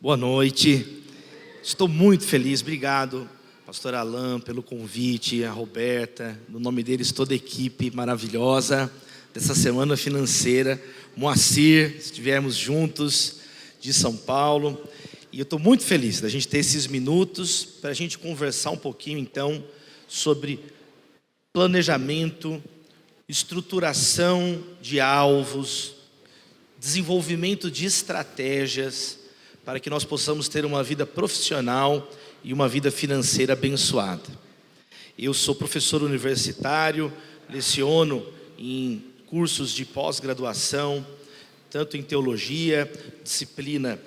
Boa noite, estou muito feliz, obrigado pastor Alain pelo convite, a Roberta, no nome deles toda a equipe maravilhosa dessa semana financeira, Moacir, estivermos juntos de São Paulo, e eu estou muito feliz da gente ter esses minutos para a gente conversar um pouquinho então sobre planejamento, estruturação de alvos, desenvolvimento de estratégias, para que nós possamos ter uma vida profissional e uma vida financeira abençoada. Eu sou professor universitário, leciono em cursos de pós-graduação, tanto em teologia, disciplina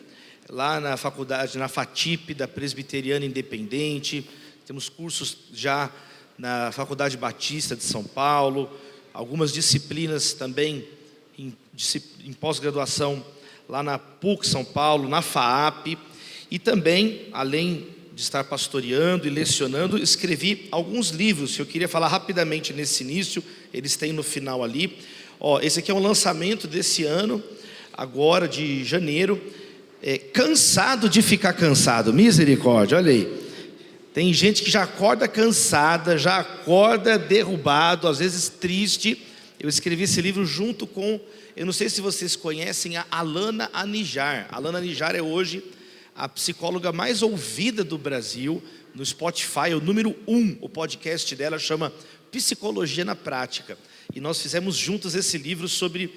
lá na faculdade, na FATIP, da Presbiteriana Independente, temos cursos já na Faculdade Batista de São Paulo, algumas disciplinas também em pós-graduação lá na PUC São Paulo, na FAAP, e também, além de estar pastoreando e lecionando, escrevi alguns livros, que eu queria falar rapidamente nesse início, eles têm no final ali. Esse aqui é um lançamento desse ano, agora de janeiro, Cansado de Ficar Cansado, misericórdia, olha aí. Tem gente que já acorda cansada, já acorda derrubado, às vezes triste. Eu escrevi esse livro junto com, eu não sei se vocês conhecem, a Alana Anijar. A Alana Anijar é hoje a psicóloga mais ouvida do Brasil, no Spotify, o número 1, o podcast dela chama Psicologia na Prática. E nós fizemos juntos esse livro sobre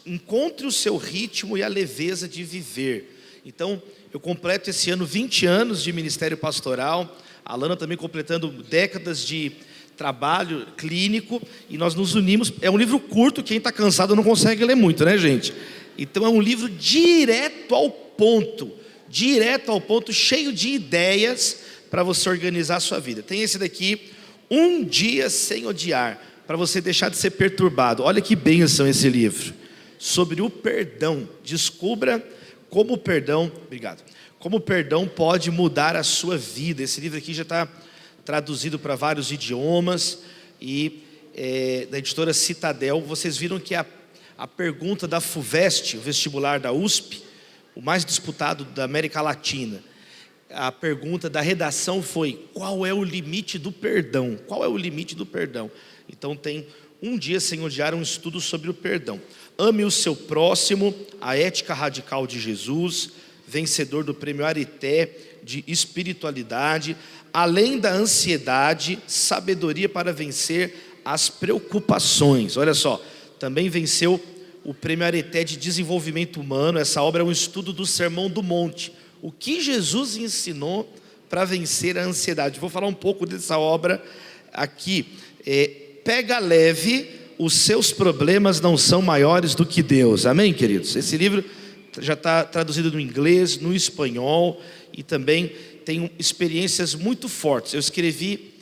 encontre o seu ritmo e a leveza de viver. Então, eu completo esse ano 20 anos de ministério pastoral, a Alana também completando décadas de trabalho clínico, e nós nos unimos. É um livro curto, quem está cansado não consegue ler muito, né, gente? Então é um livro direto ao ponto, cheio de ideias para você organizar a sua vida. Tem esse daqui, Um Dia Sem Odiar, para você deixar de ser perturbado. Olha que bênção esse livro, sobre o perdão. Descubra como o perdão, como o perdão pode mudar a sua vida. Esse livro aqui já está traduzido para vários idiomas, e da editora Citadel. Vocês viram que a pergunta da FUVEST, o vestibular da USP, o mais disputado da América Latina, a pergunta da redação foi: qual é o limite do perdão? Qual é o limite do perdão? Então tem Um Dia Sem Odiar, um estudo sobre o perdão. Ame o seu próximo, a ética radical de Jesus, vencedor do prêmio Arité de espiritualidade. Além da ansiedade, sabedoria para vencer as preocupações. Olha só, também venceu o prêmio Arité de desenvolvimento humano. Essa obra é um estudo do Sermão do Monte, o que Jesus ensinou para vencer a ansiedade. Vou falar um pouco dessa obra aqui. Pega leve, os seus problemas não são maiores do que Deus. Amém, queridos? Esse livro já está traduzido no inglês, no espanhol, e também tem experiências muito fortes. Eu escrevi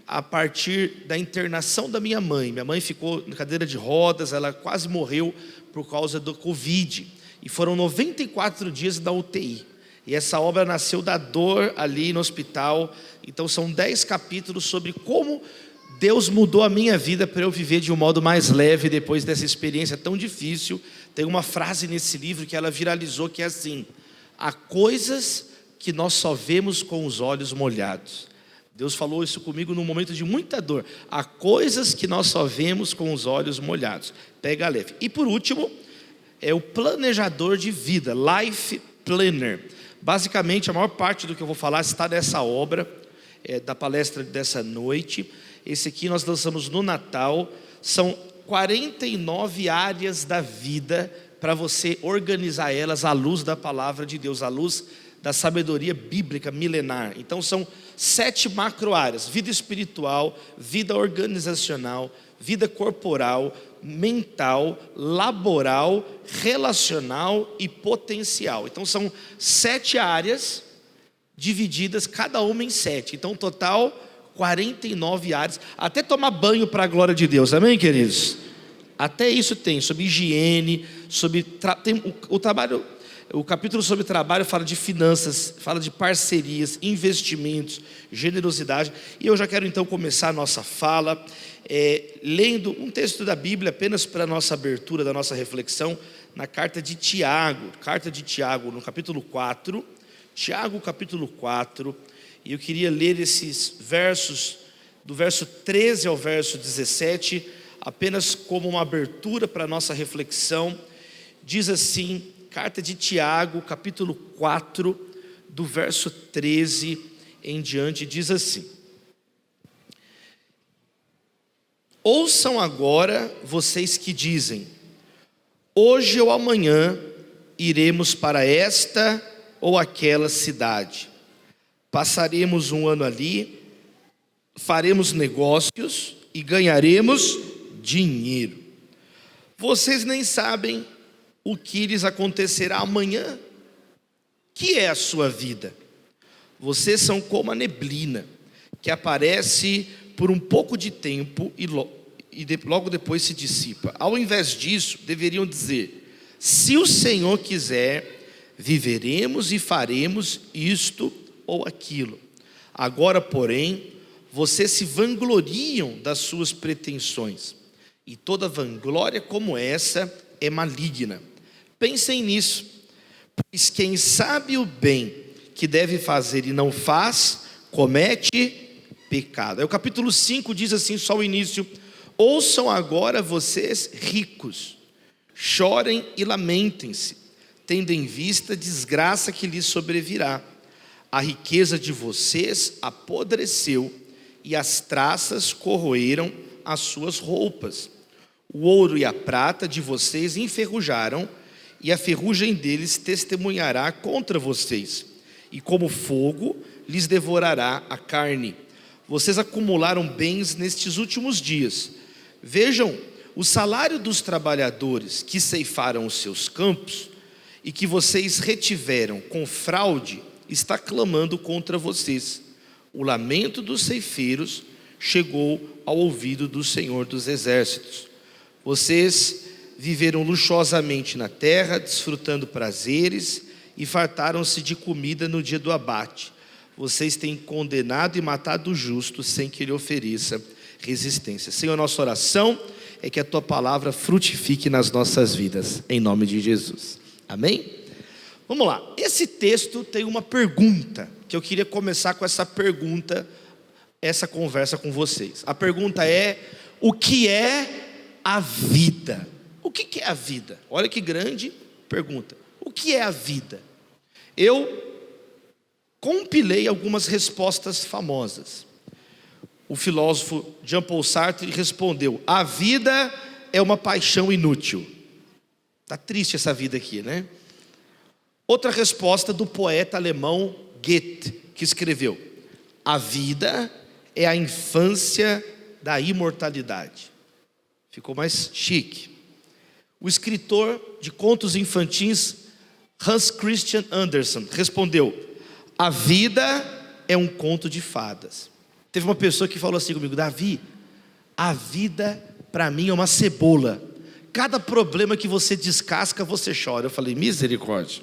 a partir da internação da minha mãe. Minha mãe ficou na cadeira de rodas, ela quase morreu por causa do Covid, e foram 94 dias da UTI, e essa obra nasceu da dor ali no hospital. Então são 10 capítulos sobre como Deus mudou a minha vida para eu viver de um modo mais leve depois dessa experiência tão difícil. Tem uma frase nesse livro que ela viralizou, que é assim: há coisas que nós só vemos com os olhos molhados. Deus falou isso comigo num momento de muita dor. Há coisas que nós só vemos com os olhos molhados. Pega leve. E por último, é o planejador de vida, Life Planner. Basicamente, a maior parte do que eu vou falar está nessa obra, da palestra dessa noite. Esse aqui nós lançamos no Natal. São 49 áreas da vida para você organizar elas à luz da palavra de Deus, à luz da sabedoria bíblica milenar. Então são 7 macro áreas: vida espiritual, vida organizacional, vida corporal, mental, laboral, relacional e potencial. Então são 7 áreas divididas, cada uma em 7. Então total 49 áreas, até tomar banho para a glória de Deus. Amém, queridos? Até isso tem, sobre higiene, tem o trabalho. O capítulo sobre trabalho fala de finanças, fala de parcerias, investimentos, generosidade. E eu já quero então começar a nossa fala lendo um texto da Bíblia, apenas para a nossa abertura da nossa reflexão. na carta de Tiago, no capítulo 4, Tiago capítulo 4, e eu queria ler esses versos, do verso 13 ao verso 17, apenas como uma abertura para a nossa reflexão. Diz assim, carta de Tiago, capítulo 4, do verso 13 em diante, diz assim: ouçam agora vocês que dizem, hoje ou amanhã iremos para esta ou aquela cidade, passaremos um ano ali, faremos negócios e ganharemos dinheiro. Vocês nem sabem o que lhes acontecerá amanhã. Que é a sua vida? Vocês são como a neblina, que aparece por um pouco de tempo e logo depois se dissipa. Ao invés disso, deveriam dizer, se o Senhor quiser, viveremos e faremos isto ou aquilo. Agora, porém, vocês se vangloriam das suas pretensões, e toda vanglória como essa é maligna. Pensem nisso, pois quem sabe o bem que deve fazer e não faz, comete pecado. Aí o capítulo 5 diz assim, só o início: ouçam agora vocês ricos, chorem e lamentem-se, tendo em vista a desgraça que lhes sobrevirá. A riqueza de vocês apodreceu, e as traças corroeram as suas roupas. O ouro e a prata de vocês enferrujaram, e a ferrugem deles testemunhará contra vocês, e como fogo lhes devorará a carne. Vocês acumularam bens nestes últimos dias. Vejam o salário dos trabalhadores que ceifaram os seus campos, e que vocês retiveram com fraude, está clamando contra vocês. O lamento dos ceifeiros chegou ao ouvido do Senhor dos Exércitos. Vocês viveram luxuosamente na terra, desfrutando prazeres, e fartaram-se de comida no dia do abate. Vocês têm condenado e matado o justo, sem que ele ofereça resistência. Senhor, nossa oração é que a Tua palavra frutifique nas nossas vidas, em nome de Jesus. Amém? Vamos lá, esse texto tem uma pergunta, que eu queria começar com essa pergunta, essa conversa com vocês. A pergunta é, o que é a vida? O que é a vida? Olha que grande pergunta. O que é a vida? Eu compilei algumas respostas famosas. O filósofo Jean-Paul Sartre respondeu, a vida é uma paixão inútil. Está triste essa vida aqui, né? Outra resposta do poeta alemão Goethe, que escreveu, a vida é a infância da imortalidade. Ficou mais chique. O escritor de contos infantis Hans Christian Andersen respondeu, a vida é um conto de fadas. Teve uma pessoa que falou assim comigo, Davi, a vida para mim é uma cebola. Cada problema que você descasca, você chora. Eu falei, misericórdia.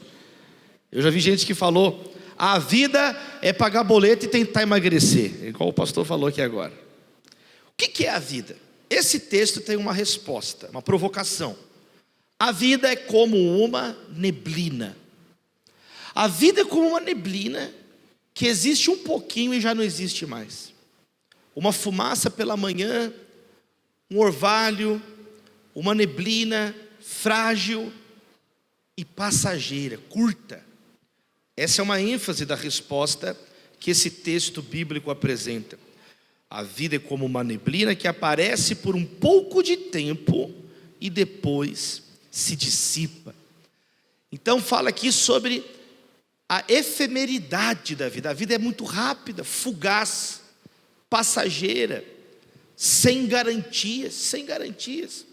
Eu já vi gente que falou, a vida é pagar boleto e tentar emagrecer, igual o pastor falou aqui agora. O que é a vida? Esse texto tem uma resposta, uma provocação. A vida é como uma neblina. A vida é como uma neblina que existe um pouquinho e já não existe mais. Uma fumaça pela manhã, um orvalho, uma neblina frágil e passageira, curta. Essa é uma ênfase da resposta que esse texto bíblico apresenta. A vida é como uma neblina que aparece por um pouco de tempo e depois se dissipa. Então fala aqui sobre a efemeridade da vida. A vida é muito rápida, fugaz, passageira, sem garantias.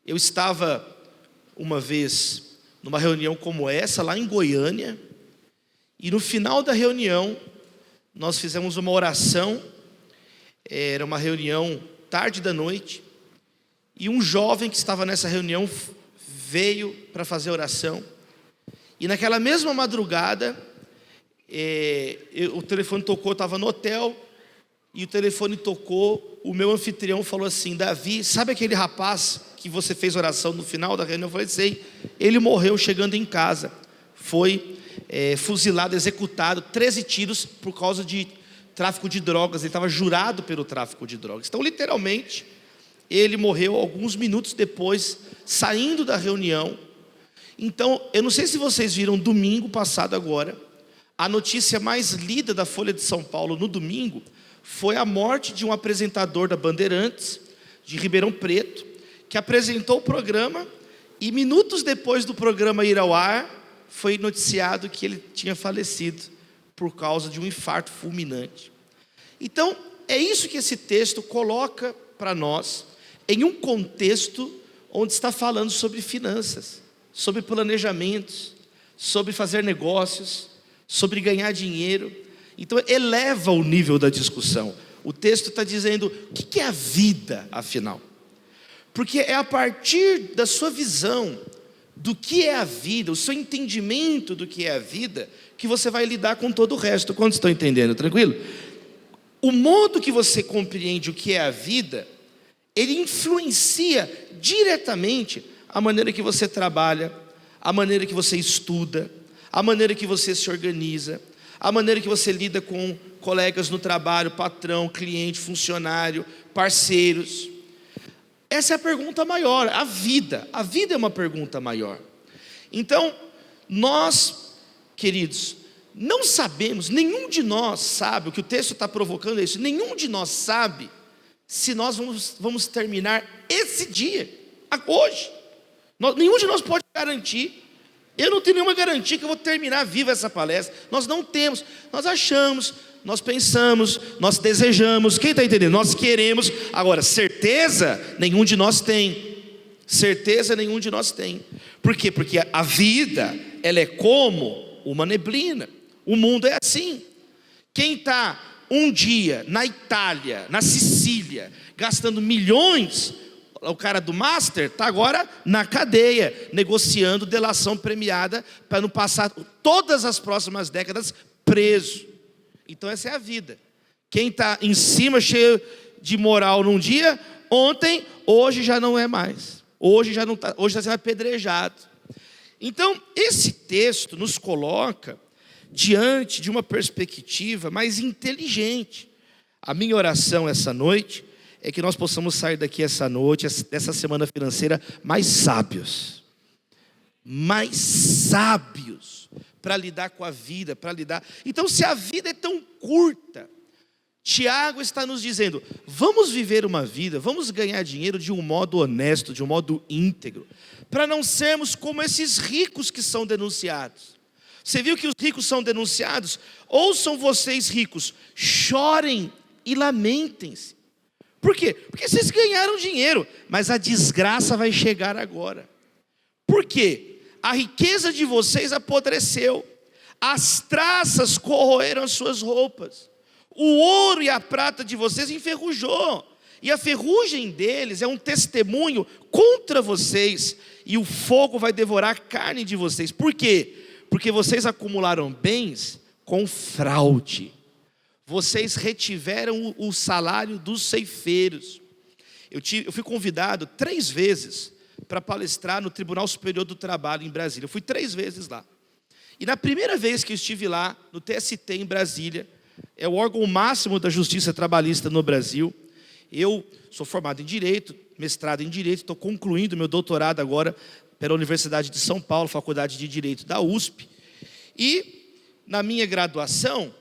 Eu estava uma vez numa reunião como essa, lá em Goiânia, e no final da reunião, nós fizemos uma oração, era uma reunião tarde da noite, e um jovem que estava nessa reunião veio para fazer oração, e naquela mesma madrugada, o telefone tocou, eu estava no hotel, e o telefone tocou, o meu anfitrião falou assim: Davi, sabe aquele rapaz que você fez oração no final da reunião? Eu falei: sei. Ele morreu chegando em casa, foi fuzilado, executado, 13 tiros por causa de tráfico de drogas. Ele estava jurado pelo tráfico de drogas. Então, literalmente, ele morreu alguns minutos depois, saindo da reunião. Então, eu não sei se vocês viram domingo passado agora, a notícia mais lida da Folha de São Paulo no domingo foi a morte de um apresentador da Bandeirantes, de Ribeirão Preto, que apresentou o programa e minutos depois do programa ir ao ar, foi noticiado que ele tinha falecido por causa de um infarto fulminante. Então, é isso que esse texto coloca para nós, em um contexto onde está falando sobre finanças, sobre planejamentos, sobre fazer negócios, sobre ganhar dinheiro. Então eleva o nível da discussão. O texto está dizendo: o que é a vida, afinal? Porque é a partir da sua visão do que é a vida, o seu entendimento do que é a vida, que você vai lidar com todo o resto. Quantos estão entendendo? Tranquilo? O modo que você compreende o que é a vida, ele influencia diretamente a maneira que você trabalha, a maneira que você estuda, a maneira que você se organiza, a maneira que você lida com colegas no trabalho, patrão, cliente, funcionário, parceiros. Essa é a pergunta maior, a vida é uma pergunta maior. Então, nós, queridos, não sabemos, nenhum de nós sabe, o que o texto está provocando é isso, nenhum de nós sabe se nós vamos terminar esse dia, hoje. Nenhum de nós pode garantir. Eu não tenho nenhuma garantia que eu vou terminar viva essa palestra. Nós não temos, nós achamos, nós pensamos, nós desejamos. Quem está entendendo? Nós queremos. Agora, certeza nenhum de nós tem. Certeza nenhum de nós tem. Por quê? Porque a vida, ela é como uma neblina. O mundo é assim. Quem está um dia na Itália, na Sicília, gastando milhões, o cara do Master está agora na cadeia, negociando delação premiada, para não passar todas as próximas décadas preso. Então essa é a vida. Quem está em cima, cheio de moral num dia, ontem, hoje já não é mais. Hoje já não está, hoje está sendo apedrejado. Então esse texto nos coloca diante de uma perspectiva mais inteligente. A minha oração essa noite é que nós possamos sair daqui essa noite, dessa semana financeira, mais sábios para lidar com a vida, para lidar. Então, se a vida é tão curta, Tiago está nos dizendo: vamos viver uma vida, vamos ganhar dinheiro de um modo honesto, de um modo íntegro, para não sermos como esses ricos que são denunciados. Você viu que os ricos são denunciados? Ouçam vocês ricos, chorem e lamentem-se. Por quê? Porque vocês ganharam dinheiro, mas a desgraça vai chegar agora. Por quê? A riqueza de vocês apodreceu, as traças corroeram as suas roupas, o ouro e a prata de vocês enferrujou, e a ferrugem deles é um testemunho contra vocês, e o fogo vai devorar a carne de vocês. Por quê? Porque vocês acumularam bens com fraude. Vocês retiveram o salário dos ceifeiros. Eu fui convidado 3 vezes para palestrar no Tribunal Superior do Trabalho em Brasília. Eu fui 3 vezes lá. E na primeira vez que eu estive lá, no TST em Brasília, é o órgão máximo da justiça trabalhista no Brasil. Eu sou formado em Direito, mestrado em Direito, estou concluindo meu doutorado agora pela Universidade de São Paulo, Faculdade de Direito da USP. E na minha graduação,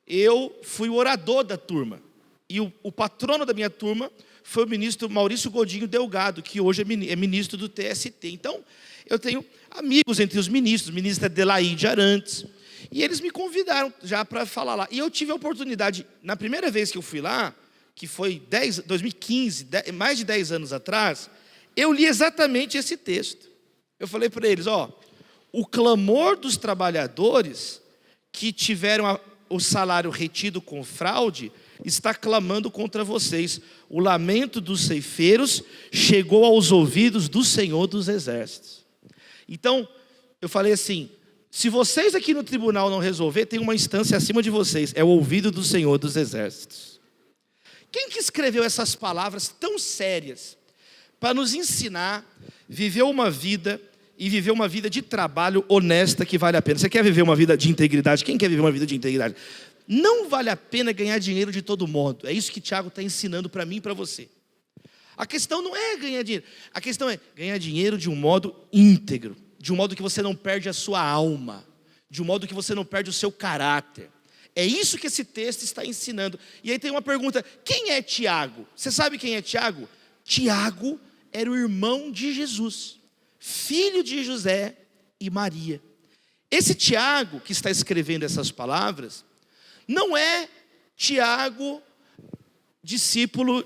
eu fui o orador da turma, e o patrono da minha turma foi o ministro Maurício Godinho Delgado, que hoje é ministro do TST. Então, eu tenho amigos entre os ministros, ministra Adelaide Arantes, e eles me convidaram já para falar lá. E eu tive a oportunidade, na primeira vez que eu fui lá, que foi 2015, mais de 10 anos atrás, eu li exatamente esse texto. Eu falei para eles: o clamor dos trabalhadores que tiveram o salário retido com fraude está clamando contra vocês. O lamento dos ceifeiros chegou aos ouvidos do Senhor dos Exércitos. Então, eu falei assim: se vocês aqui no tribunal não resolver, tem uma instância acima de vocês, é o ouvido do Senhor dos Exércitos. Quem que escreveu essas palavras tão sérias para nos ensinar a viver uma vida e viver uma vida de trabalho honesta que vale a pena? Você quer viver uma vida de integridade? Quem quer viver uma vida de integridade? Não vale a pena ganhar dinheiro de todo modo. É isso que Tiago está ensinando para mim e para você. A questão não é ganhar dinheiro. A questão é ganhar dinheiro de um modo íntegro, de um modo que você não perde a sua alma, de um modo que você não perde o seu caráter. É isso que esse texto está ensinando. E aí tem uma pergunta: quem é Tiago? Você sabe quem é Tiago? Tiago era o irmão de Jesus, filho de José e Maria. Esse Tiago que está escrevendo essas palavras não é Tiago, discípulo,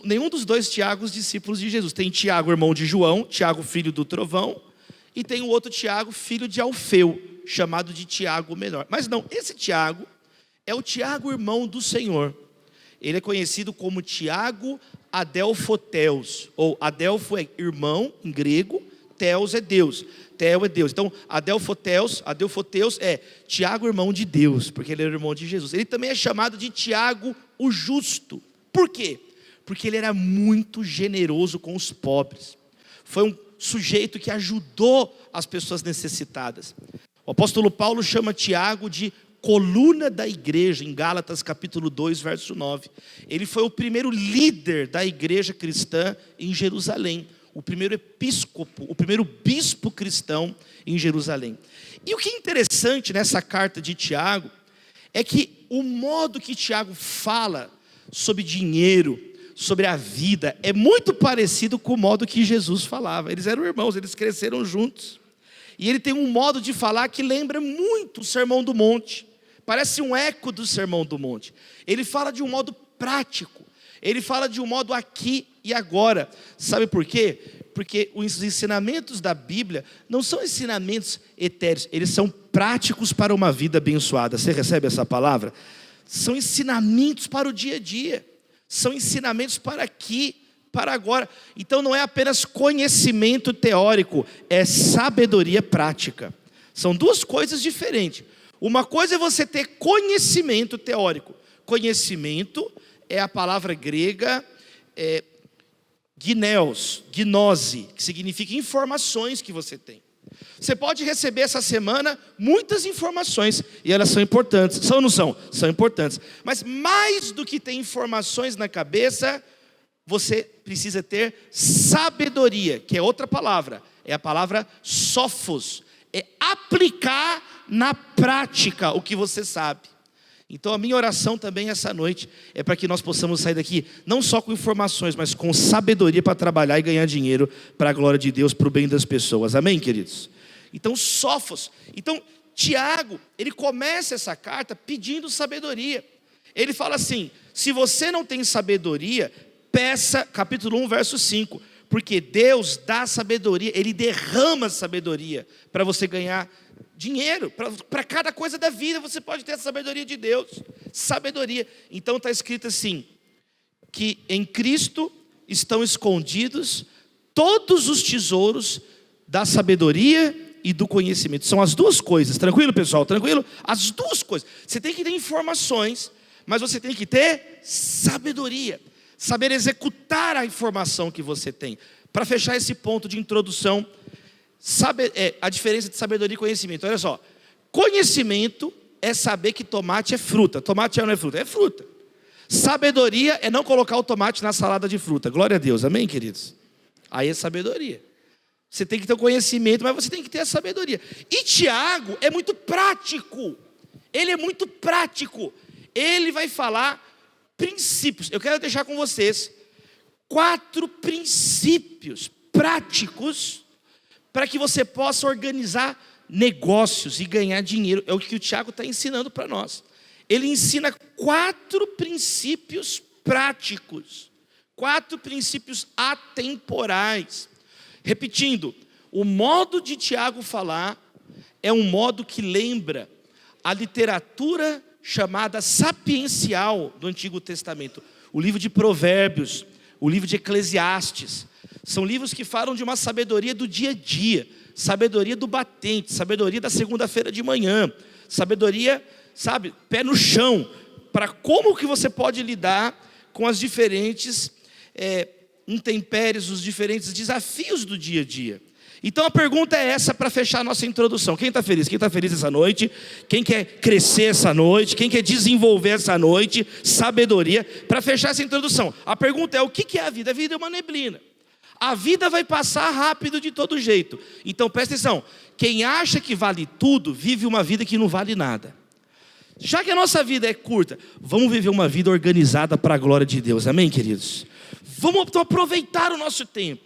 nenhum dos dois Tiagos, discípulos de Jesus. Tem Tiago, irmão de João, Tiago, filho do trovão, e tem o outro Tiago, filho de Alfeu, chamado de Tiago menor. Mas não, esse Tiago é o Tiago, irmão do Senhor. Ele é conhecido como Tiago Adelfoteus, ou Adelfo é irmão em grego, Teos é Deus. Teo é Deus. Então, Adelfoteus é Tiago, irmão de Deus, porque ele era irmão de Jesus. Ele também é chamado de Tiago o Justo. Por quê? Porque ele era muito generoso com os pobres. Foi um sujeito que ajudou as pessoas necessitadas. O apóstolo Paulo chama Tiago de coluna da igreja, em Gálatas capítulo 2, verso 9. Ele foi o primeiro líder da igreja cristã em Jerusalém, o primeiro episcopo, o primeiro bispo cristão em Jerusalém. E o que é interessante nessa carta de Tiago é que o modo que Tiago fala sobre dinheiro, sobre a vida, é muito parecido com o modo que Jesus falava. Eles eram irmãos, eles cresceram juntos. E ele tem um modo de falar que lembra muito o Sermão do Monte. Parece um eco do Sermão do Monte. Ele fala de um modo prático. Ele fala de um modo aqui e agora. Sabe por quê? Porque os ensinamentos da Bíblia não são ensinamentos etéreos. Eles são práticos para uma vida abençoada. Você recebe essa palavra? São ensinamentos para o dia a dia. São ensinamentos para aqui, para agora. Então não é apenas conhecimento teórico, é sabedoria prática. São duas coisas diferentes. Uma coisa é você ter conhecimento teórico. Conhecimento é a palavra grega gnose, que significa informações que você tem. Você pode receber essa semana muitas informações, e elas são importantes. São ou não são? São importantes. Mas mais do que ter informações na cabeça, você precisa ter sabedoria, que é outra palavra. É a palavra sophos. É aplicar na prática o que você sabe. Então a minha oração também essa noite é para que nós possamos sair daqui não só com informações, mas com sabedoria para trabalhar e ganhar dinheiro para a glória de Deus, para o bem das pessoas. Amém, queridos? Então, sophos. Então, Tiago, ele começa essa carta pedindo sabedoria. Ele fala assim: se você não tem sabedoria, peça, capítulo 1, verso 5. Porque Deus dá sabedoria, Ele derrama sabedoria para você ganhar dinheiro. Para cada coisa da vida você pode ter a sabedoria de Deus. Sabedoria. Então está escrito assim, que em Cristo estão escondidos todos os tesouros da sabedoria e do conhecimento. São as duas coisas. Tranquilo, pessoal? Tranquilo? As duas coisas. Você tem que ter informações, mas você tem que ter sabedoria. Saber executar a informação que você tem. Para fechar esse ponto de introdução, a diferença de sabedoria e conhecimento. Olha só, conhecimento é saber que tomate é fruta. Tomate é ou não é fruta? É fruta. Sabedoria é não colocar o tomate na salada de fruta. Glória a Deus, amém, queridos? Aí é sabedoria. Você tem que ter o conhecimento, mas você tem que ter a sabedoria. E Tiago é muito prático. Ele é muito prático. Ele vai falar princípios. Eu quero deixar com vocês 4 princípios práticos para que você possa organizar negócios e ganhar dinheiro. É o que o Tiago está ensinando para nós. Ele ensina 4 princípios práticos, 4 princípios atemporais. Repetindo, o modo de Tiago falar é um modo que lembra a literatura chamada sapiencial do Antigo Testamento. O livro de Provérbios, o livro de Eclesiastes. São livros que falam de uma sabedoria do dia a dia, sabedoria do batente, sabedoria da segunda-feira de manhã, sabedoria, sabe, pé no chão, para como que você pode lidar com as diferentes intempéries, os diferentes desafios do dia a dia. Então a pergunta é essa para fechar a nossa introdução. Quem está feliz? Quem está feliz essa noite? Quem quer crescer essa noite? Quem quer desenvolver essa noite? Sabedoria. Para fechar essa introdução, a pergunta é: o que é a vida? A vida é uma neblina. A vida vai passar rápido de todo jeito. Então presta atenção, quem acha que vale tudo, vive uma vida que não vale nada. Já que a nossa vida é curta, vamos viver uma vida organizada para a glória de Deus, amém, queridos? Vamos então aproveitar o nosso tempo.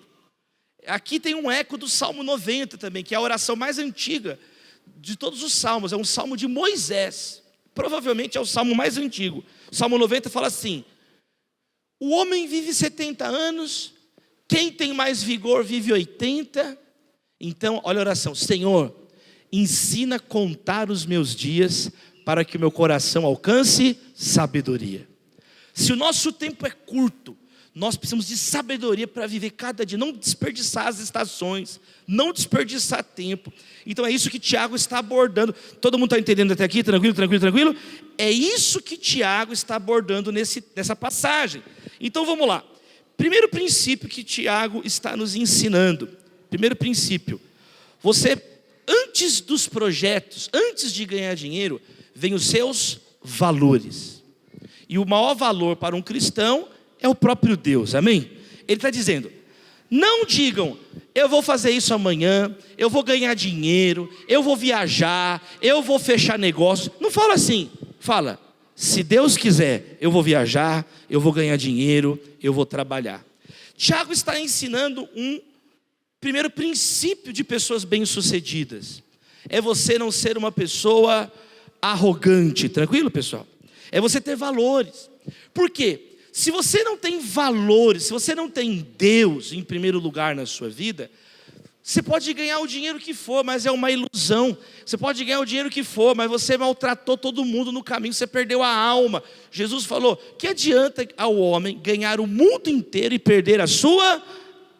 Aqui tem um eco do Salmo 90 também, que é a oração mais antiga de todos os salmos, é um salmo de Moisés, provavelmente é o salmo mais antigo. O Salmo 90 fala assim: o homem vive 70 anos, quem tem mais vigor vive 80. Então, olha a oração: Senhor, ensina a contar os meus dias, para que o meu coração alcance sabedoria. Se o nosso tempo é curto, nós precisamos de sabedoria para viver cada dia, não desperdiçar as estações, não desperdiçar tempo. Então é isso que Tiago está abordando. Todo mundo está entendendo até aqui? Tranquilo? É isso que Tiago está abordando nessa passagem. Então vamos lá. Primeiro princípio que Tiago está nos ensinando. Primeiro princípio: você, antes dos projetos, antes de ganhar dinheiro, vem os seus valores. E o maior valor para um cristão é o próprio Deus, amém? Ele está dizendo: não digam, eu vou fazer isso amanhã, eu vou ganhar dinheiro, eu vou viajar, eu vou fechar negócio. Não fala assim, fala: se Deus quiser, eu vou viajar, eu vou ganhar dinheiro, eu vou trabalhar. Tiago está ensinando um primeiro princípio de pessoas bem-sucedidas. É você não ser uma pessoa arrogante, tranquilo, pessoal? É você ter valores. Por quê? Se você não tem valores, se você não tem Deus em primeiro lugar na sua vida, você pode ganhar o dinheiro que for, mas é uma ilusão. Você pode ganhar o dinheiro que for, mas você maltratou todo mundo no caminho, você perdeu a alma. Jesus falou: que adianta ao homem ganhar o mundo inteiro e perder a sua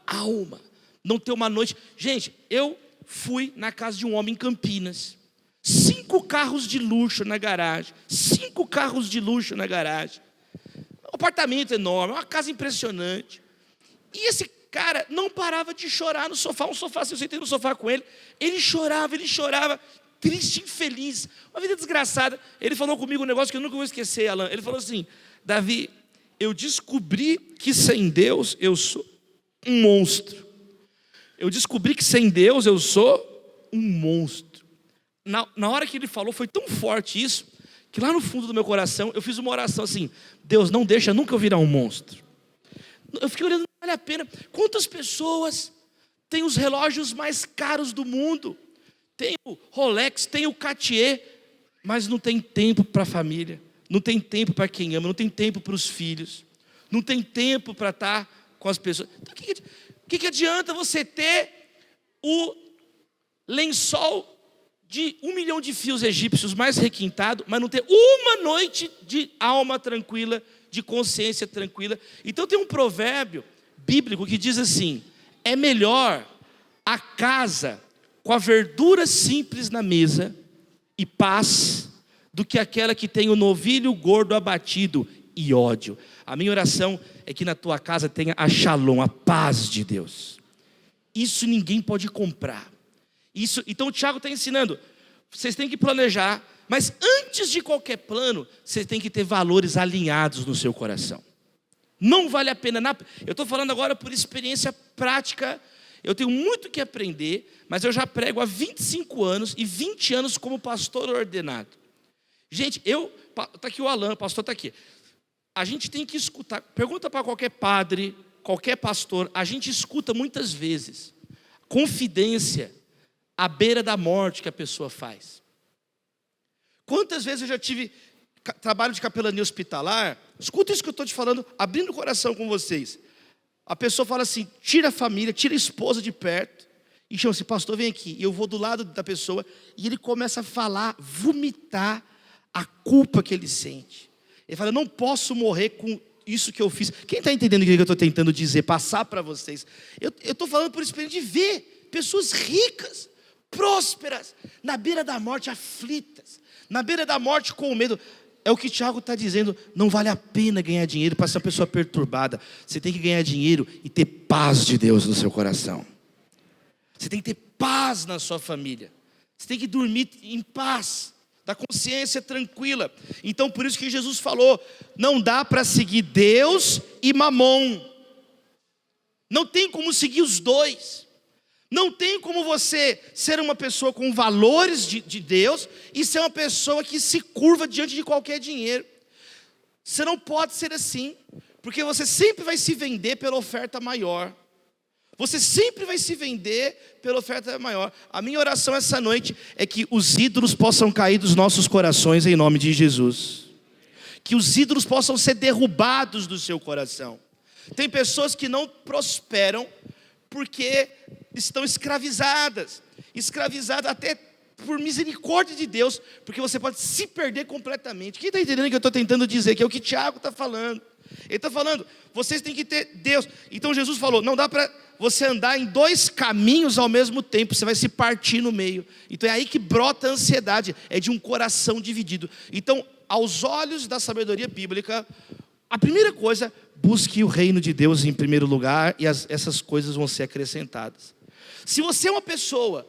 alma? Não ter uma noite. Gente, eu fui na casa de um homem em Campinas, 5 carros de luxo na garagem, 5 carros de luxo na garagem, um apartamento enorme, uma casa impressionante. E esse cara não parava de chorar no sofá, um sofá assim, eu sentei no sofá com ele, ele chorava, triste, infeliz, uma vida desgraçada. Ele falou comigo um negócio que eu nunca vou esquecer, Alan. Ele falou assim: Davi, eu descobri que sem Deus eu sou um monstro. Eu descobri que sem Deus eu sou um monstro. Na hora que ele falou, foi tão forte isso, que lá no fundo do meu coração, eu fiz uma oração assim: Deus, não deixa nunca eu virar um monstro. Eu fiquei olhando, não vale a pena. Quantas pessoas têm os relógios mais caros do mundo, tem o Rolex, tem o Cartier, mas não tem tempo para a família, não tem tempo para quem ama, não tem tempo para os filhos, não tem tempo para estar com as pessoas. Então, o que adianta você ter o lençol de 1 milhão de fios egípcios mais requintado, mas não ter uma noite de alma tranquila, de consciência tranquila? Então tem um provérbio bíblico que diz assim: é melhor a casa com a verdura simples na mesa e paz, do que aquela que tem o novilho gordo abatido e ódio. A minha oração é que na tua casa tenha a shalom, a paz de Deus. Isso ninguém pode comprar. Isso, então o Tiago está ensinando: vocês têm que planejar, mas antes de qualquer plano, vocês têm que ter valores alinhados no seu coração. Não vale a pena, eu estou falando agora por experiência prática. Eu tenho muito que aprender, mas eu já prego há 25 anos e 20 anos como pastor ordenado. Gente, está aqui o Alan, o pastor está aqui. A gente tem que escutar, pergunta para qualquer padre, qualquer pastor, a gente escuta muitas vezes confidência à beira da morte que a pessoa faz. Quantas vezes eu já tive trabalho de capelania hospitalar, escuta isso que eu estou te falando, abrindo o coração com vocês. A pessoa fala assim: tira a família, tira a esposa de perto, e chama assim: pastor, vem aqui. E eu vou do lado da pessoa, e ele começa a falar, vomitar a culpa que ele sente. Ele fala: eu não posso morrer com isso que eu fiz. Quem está entendendo o que eu estou tentando dizer, passar para vocês? Eu estou falando por experiência de ver pessoas ricas, prósperas, na beira da morte, aflitas, na beira da morte com medo. é o que Tiago está dizendo. Não vale a pena ganhar dinheiro para ser uma pessoa perturbada. Você tem que ganhar dinheiro e ter paz de Deus no seu coração. Você tem que ter paz na sua família. Você tem que dormir em paz, da consciência tranquila. Então por isso que Jesus falou, não dá para seguir Deus e Mamon. Não tem como seguir os dois. Não tem como você ser uma pessoa com valores de Deus e ser uma pessoa que se curva diante de qualquer dinheiro. Você não pode ser assim, porque você sempre vai se vender pela oferta maior. Você sempre vai se vender pela oferta maior. A minha oração essa noite é que os ídolos possam cair dos nossos corações em nome de Jesus. Que os ídolos possam ser derrubados do seu coração. Tem pessoas que não prosperam porque estão escravizadas. Escravizadas até por misericórdia de Deus, porque você pode se perder completamente. Quem está entendendo o que eu estou tentando dizer? Que é o que Tiago está falando. Ele está falando, vocês têm que ter Deus. Então Jesus falou, não dá para você andar em dois caminhos ao mesmo tempo, você vai se partir no meio. Então é aí que brota a ansiedade, é de um coração dividido. Então, aos olhos da sabedoria bíblica, a primeira coisa, busque o reino de Deus em primeiro lugar, e essas coisas vão ser acrescentadas. Se você é uma pessoa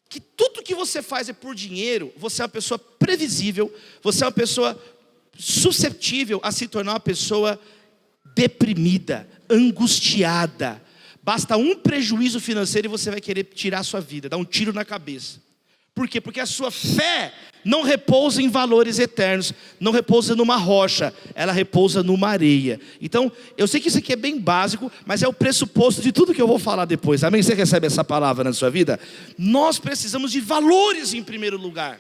que tudo que você faz é por dinheiro, você é uma pessoa previsível, você é uma pessoa suscetível a se tornar uma pessoa deprimida, angustiada. Basta um prejuízo financeiro e você vai querer tirar a sua vida, dar um tiro na cabeça. Por quê? Porque a sua fé não repousa em valores eternos, não repousa numa rocha, ela repousa numa areia. Então, eu sei que isso aqui é bem básico, mas é o pressuposto de tudo que eu vou falar depois. Amém? Você recebe essa palavra na sua vida? Nós precisamos de valores em primeiro lugar.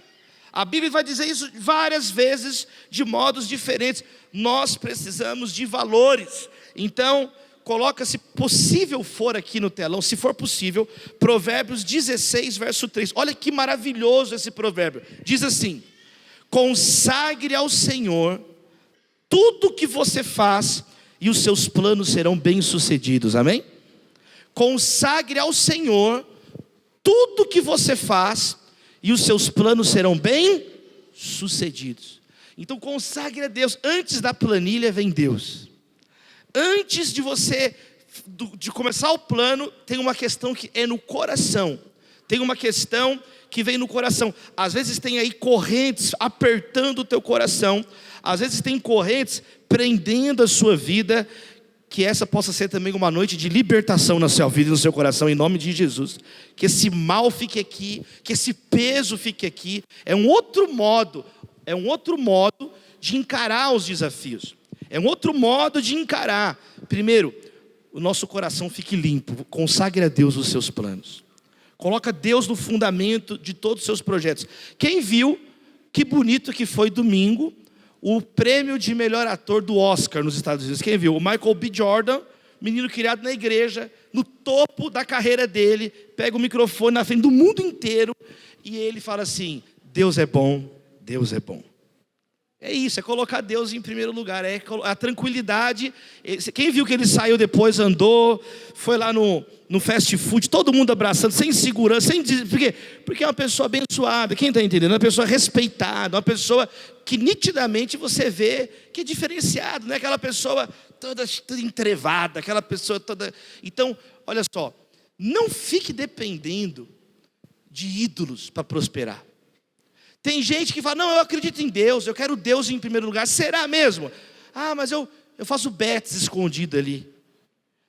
A Bíblia vai dizer isso várias vezes, de modos diferentes. Nós precisamos de valores. Então, coloca, se possível for aqui no telão, se for possível, Provérbios 16, verso 3. Olha que maravilhoso esse provérbio. Diz assim: consagre ao Senhor tudo o que você faz, e os seus planos serão bem-sucedidos. Amém? Consagre ao Senhor tudo o que você faz, e os seus planos serão bem-sucedidos. Então consagre a Deus. Antes da planilha vem Deus. Antes de você, de começar o plano, tem uma questão que é no coração. Tem uma questão que vem no coração. Às vezes tem aí correntes apertando o teu coração. Às vezes tem correntes prendendo a sua vida. Que essa possa ser também uma noite de libertação na sua vida e no seu coração, em nome de Jesus. Que esse mal fique aqui, que esse peso fique aqui. É um outro modo de encarar os desafios. É um outro modo de encarar. Primeiro, o nosso coração fique limpo. Consagre a Deus os seus planos. Coloca Deus no fundamento de todos os seus projetos. Quem viu, que bonito que foi domingo, o prêmio de melhor ator do Oscar nos Estados Unidos. Quem viu? O Michael B. Jordan, menino criado na igreja, no topo da carreira dele, pega o microfone na frente do mundo inteiro e ele fala assim: Deus é bom, Deus é bom. É isso, é colocar Deus em primeiro lugar, é a tranquilidade. Quem viu que ele saiu depois, andou, foi lá no fast food, todo mundo abraçando, sem segurança, por quê? Porque é uma pessoa abençoada, quem está entendendo? Uma pessoa respeitada, uma pessoa que nitidamente você vê que é diferenciado, não é aquela pessoa toda entrevada, aquela pessoa toda... Então, olha só, não fique dependendo de ídolos para prosperar. Tem gente que fala: não, eu acredito em Deus, eu quero Deus em primeiro lugar. Será mesmo? Ah, mas eu faço bets escondido ali.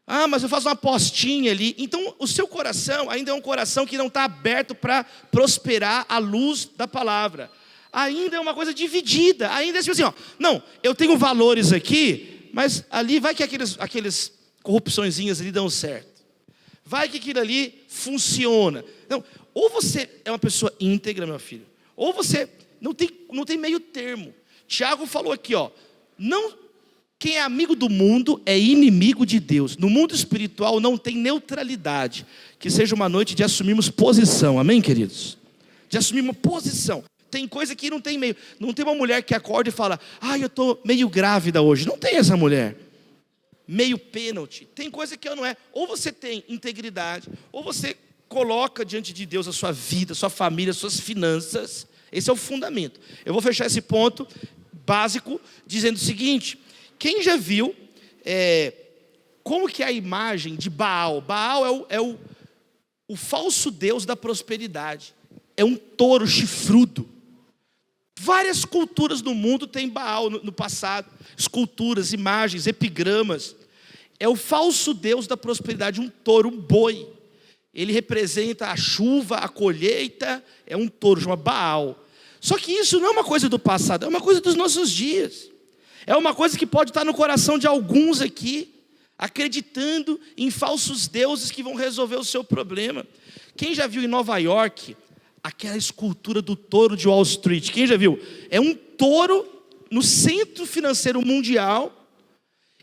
Ah, mas eu faço uma apostinha ali. Então o seu coração ainda é um coração que não está aberto para prosperar à luz da palavra. Ainda é uma coisa dividida. Ainda é assim, ó, não, eu tenho valores aqui, mas ali vai que aqueles corrupçõezinhas ali dão certo. Vai que aquilo ali funciona. Não, ou você é uma pessoa íntegra, meu filho, ou você não tem meio termo. Tiago falou aqui, ó, quem é amigo do mundo é inimigo de Deus. No mundo espiritual não tem neutralidade. Que seja uma noite de assumirmos posição, amém, queridos? De assumir uma posição. Tem coisa que não tem meio. Não tem uma mulher que acorda e fala: eu estou meio grávida hoje. Não tem essa mulher. Meio pênalti. Tem coisa que não é. Ou você tem integridade, ou você coloca diante de Deus a sua vida, a sua família, as suas finanças. Esse é o fundamento. Eu vou fechar esse ponto. básico dizendo o seguinte: quem já viu como que é a imagem de Baal? Baal é o falso deus da prosperidade. É um touro chifrudo. Várias culturas do mundo têm Baal no passado. Esculturas, imagens, epigramas. É o falso deus da prosperidade, um touro, um boi. Ele representa a chuva, a colheita. É um touro, chama Baal. Só que isso não é uma coisa do passado, é uma coisa dos nossos dias. É uma coisa que pode estar no coração de alguns aqui, acreditando em falsos deuses que vão resolver o seu problema. Quem já viu em Nova York aquela escultura do touro de Wall Street? Quem já viu? É um touro no centro financeiro mundial,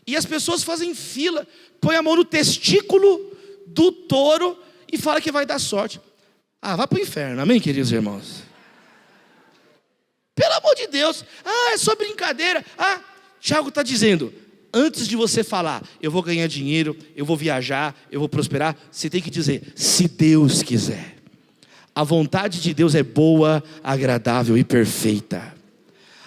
e as pessoas fazem fila, põem a mão no testículo do touro e falam que vai dar sorte. Vá para o inferno, amém, queridos irmãos? Pelo amor de Deus, é só brincadeira. Tiago está dizendo, antes de você falar, eu vou ganhar dinheiro, eu vou viajar, eu vou prosperar, você tem que dizer, se Deus quiser. A vontade de Deus é boa, agradável e perfeita.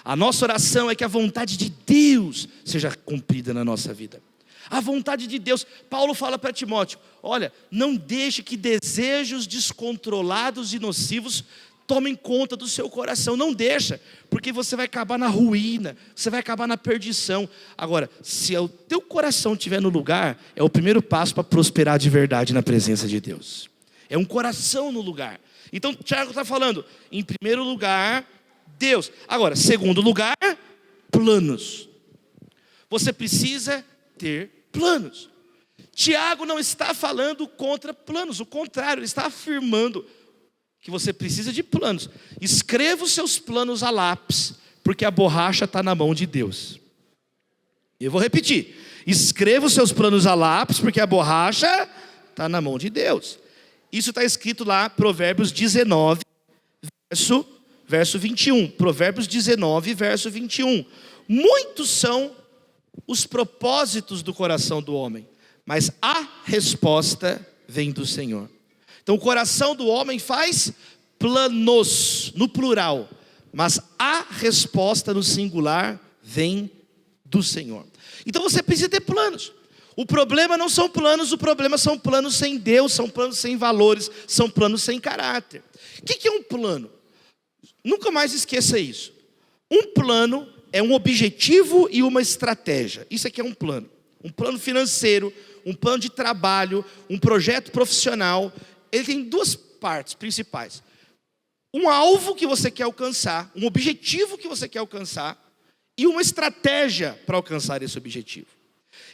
A nossa oração é que a vontade de Deus seja cumprida na nossa vida. A vontade de Deus. Paulo fala para Timóteo, olha, não deixe que desejos descontrolados e nocivos tomem conta do seu coração. Não deixa, porque você vai acabar na ruína, você vai acabar na perdição. Agora, se o teu coração estiver no lugar, é o primeiro passo para prosperar de verdade na presença de Deus. É um coração no lugar. Então, Tiago está falando, em primeiro lugar, Deus. Agora, segundo lugar, planos. Você precisa ter planos. Tiago não está falando contra planos, o contrário, ele está afirmando que você precisa de planos. Escreva os seus planos a lápis, porque a borracha está na mão de Deus. Eu vou repetir. Escreva os seus planos a lápis, porque a borracha está na mão de Deus. Isso está escrito lá, Provérbios 19, verso 21. Provérbios 19, verso 21. Muitos são os propósitos do coração do homem, mas a resposta vem do Senhor. Então o coração do homem faz planos, no plural, mas a resposta no singular vem do Senhor. Então você precisa ter planos. O problema não são planos, o problema são planos sem Deus, são planos sem valores, são planos sem caráter. O que é um plano? Nunca mais esqueça isso. Um plano é um objetivo e uma estratégia. Isso aqui é um plano. Um plano financeiro, um plano de trabalho, um projeto profissional. Ele tem duas partes principais. Um alvo que você quer alcançar, um objetivo que você quer alcançar, e uma estratégia para alcançar esse objetivo.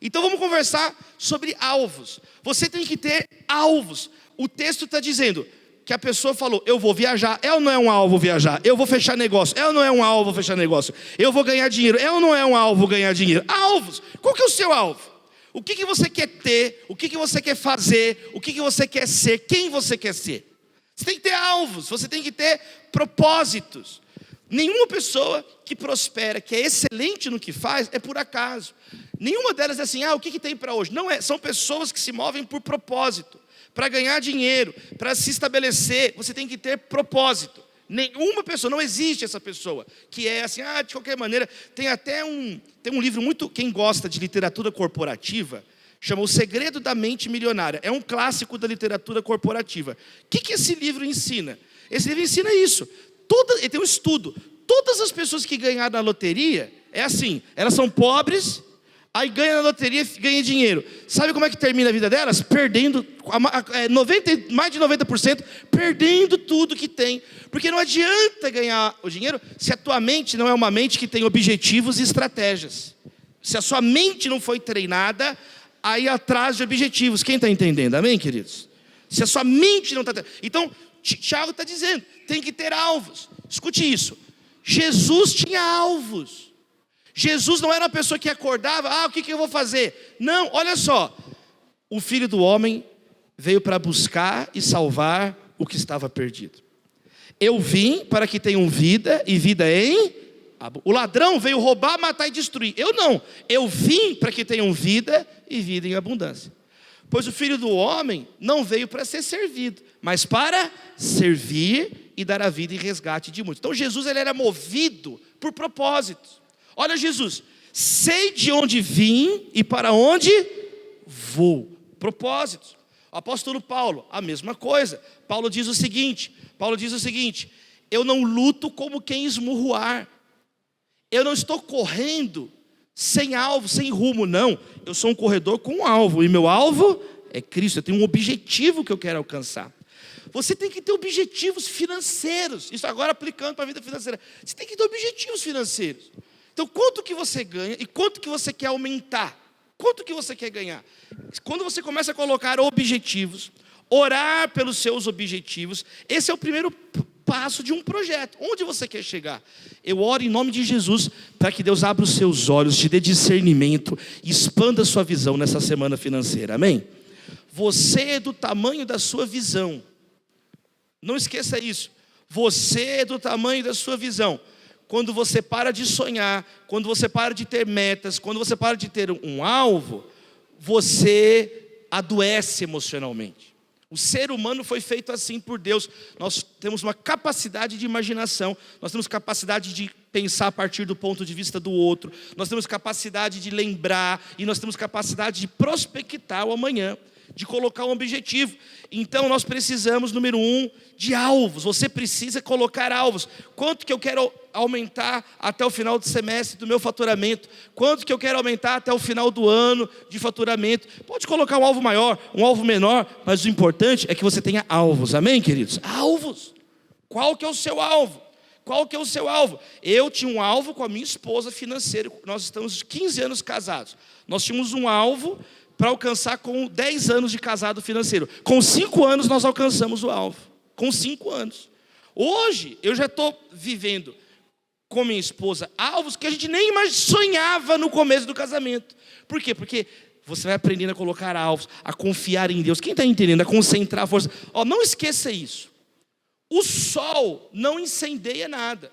Então vamos conversar sobre alvos. Você tem que ter alvos. O texto está dizendo que a pessoa falou, eu vou viajar. É ou não é um alvo viajar? Eu vou fechar negócio. É ou não é um alvo fechar negócio? Eu vou ganhar dinheiro. É ou não é um alvo ganhar dinheiro? Alvos. Qual que é o seu alvo? O que você quer ter? O que você quer fazer? O que você quer ser? Quem você quer ser? Você tem que ter alvos. Você tem que ter propósitos. Nenhuma pessoa que prospera, que é excelente no que faz, é por acaso. Nenhuma delas é assim, o que tem para hoje? Não é, são pessoas que se movem por propósito, para ganhar dinheiro, para se estabelecer. Você tem que ter propósito. Nenhuma pessoa, não existe essa pessoa que é assim, de qualquer maneira. Tem um livro muito, quem gosta de literatura corporativa, chama O Segredo da Mente Milionária. É um clássico da literatura corporativa. O que esse livro ensina? Esse livro ensina isso. Ele tem um estudo. Todas as pessoas que ganharam na loteria, é assim, elas são pobres, aí ganham na loteria, ganham dinheiro. Sabe como é que termina a vida delas? Perdendo, mais de 90%, perdendo tudo que tem. Porque não adianta ganhar o dinheiro se a tua mente não é uma mente que tem objetivos e estratégias. Se a sua mente não foi treinada a ir atrás de objetivos. Quem está entendendo? Amém, queridos? Se a sua mente não está... Então, Tiago está dizendo, tem que ter alvos. Escute isso. Jesus tinha alvos. Jesus não era uma pessoa que acordava, o que eu vou fazer? Não, olha só. O Filho do Homem veio para buscar e salvar o que estava perdido. Eu vim para que tenham vida e vida em... O ladrão veio roubar, matar e destruir. Eu não. Eu vim para que tenham vida e vida em abundância. Pois o Filho do Homem não veio para ser servido, mas para servir e dar a vida em resgate de muitos. Então Jesus ele era movido por propósitos. Olha Jesus, sei de onde vim e para onde vou. Propósitos. O apóstolo Paulo, a mesma coisa. Paulo diz o seguinte, eu não luto como quem esmurra o ar. Eu não estou correndo sem alvo, sem rumo, não. Eu sou um corredor com um alvo, e meu alvo é Cristo. Eu tenho um objetivo que eu quero alcançar. Você tem que ter objetivos financeiros. Isso agora aplicando para a vida financeira. Você tem que ter objetivos financeiros. Então, quanto que você ganha e quanto que você quer aumentar? Quanto que você quer ganhar? Quando você começa a colocar objetivos, orar pelos seus objetivos, esse é o primeiro passo de um projeto. Onde você quer chegar? Eu oro em nome de Jesus para que Deus abra os seus olhos, te dê discernimento, expanda a sua visão nessa semana financeira. Amém? Você é do tamanho da sua visão. Não esqueça isso. Você é do tamanho da sua visão. Quando você para de sonhar, quando você para de ter metas, quando você para de ter um alvo, você adoece emocionalmente. O ser humano foi feito assim por Deus. Nós temos uma capacidade de imaginação, nós temos capacidade de pensar a partir do ponto de vista do outro, nós temos capacidade de lembrar, e nós temos capacidade de prospectar o amanhã, de colocar um objetivo. Então nós precisamos, número 1, de alvos. Você precisa colocar alvos. Quanto que eu quero aumentar até o final do semestre do meu faturamento? Quanto que eu quero aumentar até o final do ano de faturamento? Pode colocar um alvo maior, um alvo menor, mas o importante é que você tenha alvos. Amém, queridos? Alvos. Qual que é o seu alvo? Qual que é o seu alvo? Eu tinha um alvo com a minha esposa financeira. Nós estamos 15 anos casados. Nós tínhamos um alvo para alcançar com 10 anos de casado financeiro. Com 5 anos nós alcançamos o alvo. Com 5 anos. Hoje eu já estou vivendo com minha esposa alvos que a gente nem mais sonhava no começo do casamento. Por quê? Porque você vai aprendendo a colocar alvos, a confiar em Deus. Quem está entendendo? A concentrar a força. Não esqueça isso. O sol não incendeia nada.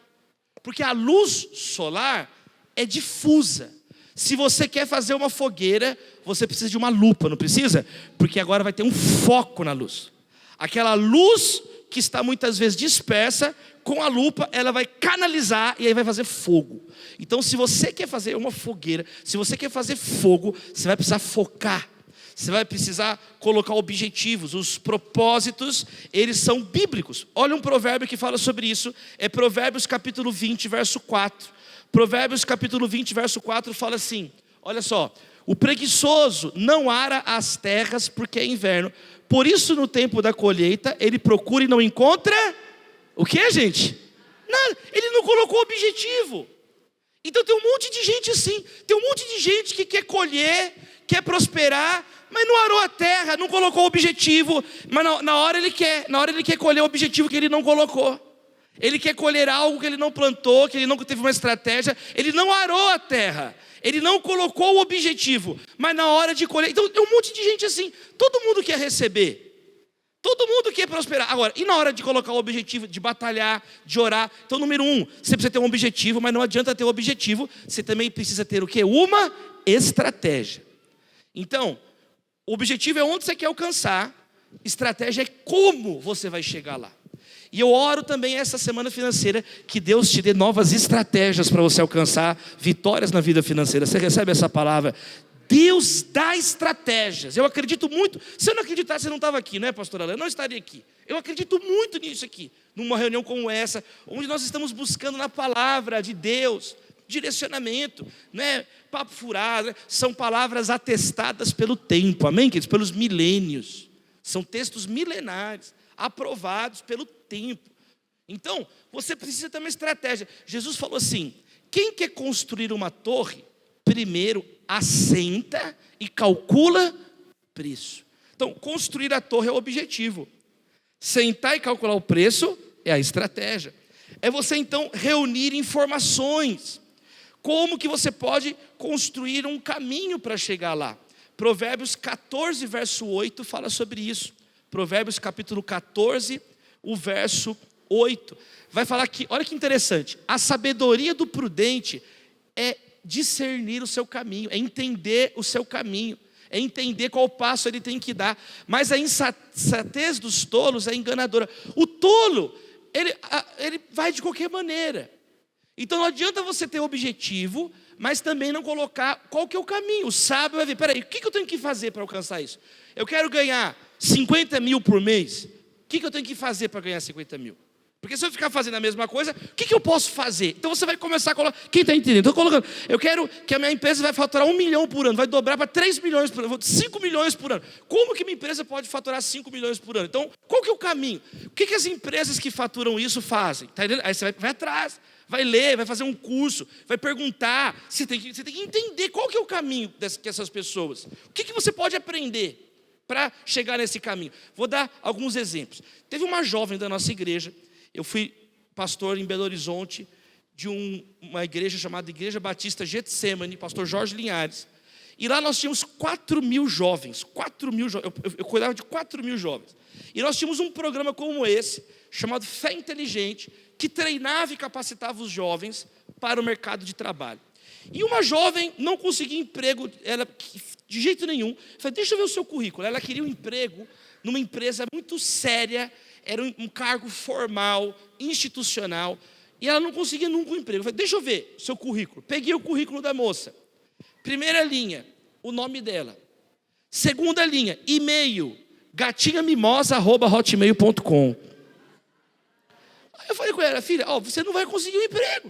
Porque a luz solar é difusa. Se você quer fazer uma fogueira, você precisa de uma lupa, não precisa? Porque agora vai ter um foco na luz. Aquela luz que está muitas vezes dispersa, com a lupa ela vai canalizar e aí vai fazer fogo. Então, se você quer fazer uma fogueira, se você quer fazer fogo, você vai precisar focar. Você vai precisar colocar objetivos. Os propósitos, eles são bíblicos. Olha um provérbio que fala sobre isso. É Provérbios capítulo 20, verso 4. Provérbios capítulo 20, verso 4 fala assim, olha só: o preguiçoso não ara as terras porque é inverno, por isso no tempo da colheita ele procura e não encontra, o que, gente? Nada. Ele não colocou objetivo. Então tem um monte de gente assim, tem um monte de gente que quer colher, quer prosperar, mas não arou a terra, não colocou objetivo, mas na hora ele quer colher o objetivo que ele não colocou. Ele quer colher algo que ele não plantou, que ele não teve uma estratégia, ele não arou a terra, ele não colocou o objetivo, mas na hora de colher, então tem um monte de gente assim, todo mundo quer receber, todo mundo quer prosperar. Agora, e na hora de colocar o objetivo, de batalhar, de orar? Então, número 1, você precisa ter um objetivo, mas não adianta ter um objetivo, você também precisa ter o quê? Uma estratégia. Então, o objetivo é onde você quer alcançar, estratégia é como você vai chegar lá. E eu oro também essa semana financeira que Deus te dê novas estratégias para você alcançar vitórias na vida financeira. Você recebe essa palavra? Deus dá estratégias. Eu acredito muito. Se eu não acreditasse, você não estava aqui, não é, pastor Alain? Eu não estaria aqui. Eu acredito muito nisso aqui, numa reunião como essa, onde nós estamos buscando na palavra de Deus direcionamento, não é papo furado, são palavras atestadas pelo tempo, amém, queridos? Pelos milênios. São textos milenares, aprovados pelo tempo. Então, você precisa ter uma estratégia. Jesus falou assim: quem quer construir uma torre, primeiro assenta e calcula preço. Então, construir a torre é o objetivo. Sentar e calcular o preço é a estratégia. É você então reunir informações. Como que você pode construir um caminho para chegar lá? Provérbios 14, verso 8 fala sobre isso. Provérbios capítulo 14, o verso 8. Vai falar que, olha que interessante, a sabedoria do prudente é discernir o seu caminho, é entender o seu caminho, é entender qual passo ele tem que dar. Mas a insensatez dos tolos é enganadora. O tolo, ele vai de qualquer maneira. Então não adianta você ter objetivo, mas também não colocar qual que é o caminho. O sábio vai ver, peraí, o que eu tenho que fazer para alcançar isso? Eu quero ganhar 50 mil por mês, o que eu tenho que fazer para ganhar 50 mil? Porque se eu ficar fazendo a mesma coisa, o que eu posso fazer? Então você vai começar a colocar. Quem está entendendo? Estou colocando. Eu quero que a minha empresa vai faturar 1 milhão por ano, vai dobrar para 3 milhões por ano, 5 milhões por ano. Como que minha empresa pode faturar 5 milhões por ano? Então, qual que é o caminho? O que as empresas que faturam isso fazem? Tá entendendo? Aí você vai atrás, vai ler, vai fazer um curso, vai perguntar. Você tem que entender qual que é o caminho dessas pessoas. O que você pode aprender para chegar nesse caminho? Vou dar alguns exemplos. Teve uma jovem da nossa igreja. Eu fui pastor em Belo Horizonte de uma igreja chamada Igreja Batista Getsemane, pastor Jorge Linhares. E lá nós tínhamos 4 mil jovens. 4 mil jovens. Eu cuidava de 4 mil jovens. E nós tínhamos um programa como esse, chamado Fé Inteligente, que treinava e capacitava os jovens para o mercado de trabalho. E uma jovem não conseguia emprego, ela, de jeito nenhum. Eu falei, deixa eu ver o seu currículo. Ela queria um emprego numa empresa muito séria, era um cargo formal, institucional, e ela não conseguia nunca um emprego. Eu falei, deixa eu ver o seu currículo. Peguei o currículo da moça. Primeira linha, o nome dela. Segunda linha, e-mail, gatinhamimosa@hotmail.com. Aí eu falei com ela, filha, você não vai conseguir um emprego.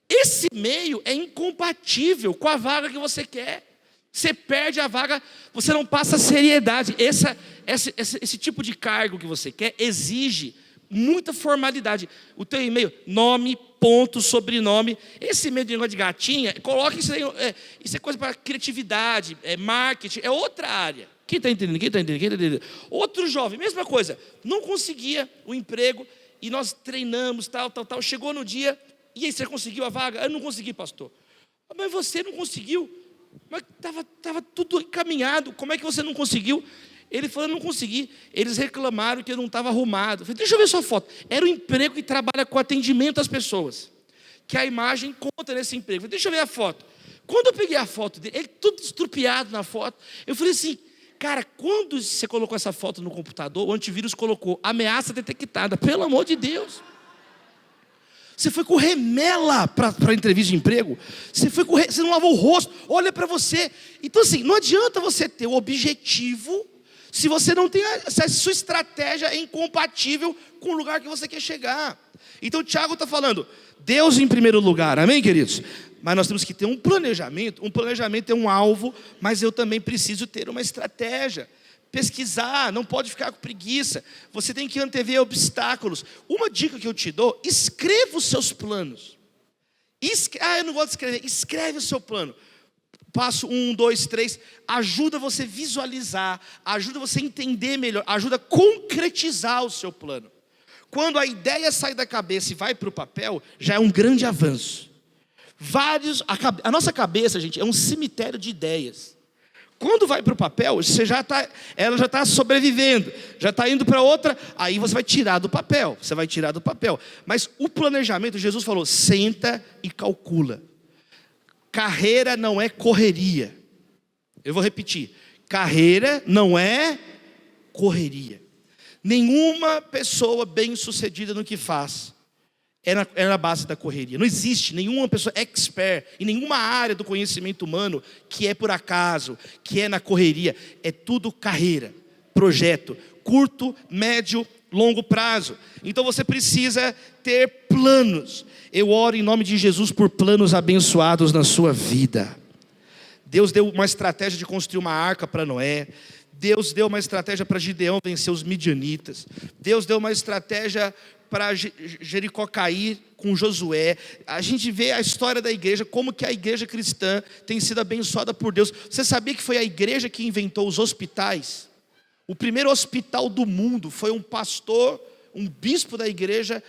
Esse e-mail é incompatível com a vaga que você quer. Você perde a vaga, você não passa seriedade. Esse tipo de cargo que você quer exige muita formalidade. O teu e-mail, nome, ponto, sobrenome. Esse e-mail de negócio de gatinha, coloque isso aí. Isso é coisa para criatividade, marketing, é outra área. Quem está entendendo? Quem está entendendo? Outro jovem, mesma coisa. Não conseguia o emprego e nós treinamos, tal. Chegou no dia, e aí, você conseguiu a vaga? Eu não consegui, pastor. Mas você não conseguiu? Mas estava tudo encaminhado, como é que você não conseguiu? Ele falou, não consegui. Eles reclamaram que eu não estava arrumado. Eu falei, deixa eu ver sua foto. Era um emprego que trabalha com atendimento às pessoas, que a imagem conta nesse emprego. Eu falei, deixa eu ver a foto. Quando eu peguei a foto dele, ele tudo estrupiado na foto, eu falei assim, cara, quando você colocou essa foto no computador, o antivírus colocou ameaça detectada, pelo amor de Deus. Você foi com remela para a entrevista de emprego. Você não lavou o rosto. Olha para você. Então assim, não adianta você ter o objetivo se você não tem, se a sua estratégia é incompatível com o lugar que você quer chegar. Então o Tiago está falando, Deus em primeiro lugar, amém, queridos? Mas nós temos que ter um planejamento é um alvo, mas eu também preciso ter uma estratégia. Pesquisar, não pode ficar com preguiça. Você tem que antever obstáculos. Uma dica que eu te dou, escreva os seus planos. Eu não gosto de escrever. Escreve o seu plano. Passo 1, 2, 3. Ajuda você a visualizar, ajuda você a entender melhor, ajuda a concretizar o seu plano. Quando a ideia sai da cabeça e vai para o papel, já é um grande avanço. A nossa cabeça, gente, é um cemitério de ideias. Quando vai para o papel, ela já está sobrevivendo, já está indo para outra, aí você vai tirar do papel, Mas o planejamento, Jesus falou, senta e calcula. Carreira não é correria. Eu vou repetir, carreira não é correria. Nenhuma pessoa bem-sucedida no que faz é na base da correria. Não existe nenhuma pessoa expert em nenhuma área do conhecimento humano que é por acaso, que é na correria. É tudo carreira, projeto, curto, médio, longo prazo. Então você precisa ter planos. Eu oro em nome de Jesus por planos abençoados na sua vida. Deus deu uma estratégia de construir uma arca para Noé. Deus deu uma estratégia para Gideão vencer os midianitas. Deus deu uma estratégia para Jericó cair com Josué. A gente vê a história da igreja, como que a igreja cristã tem sido abençoada por Deus. Você sabia que foi a igreja que inventou os hospitais? O primeiro hospital do mundo foi um pastor, um bispo da igreja,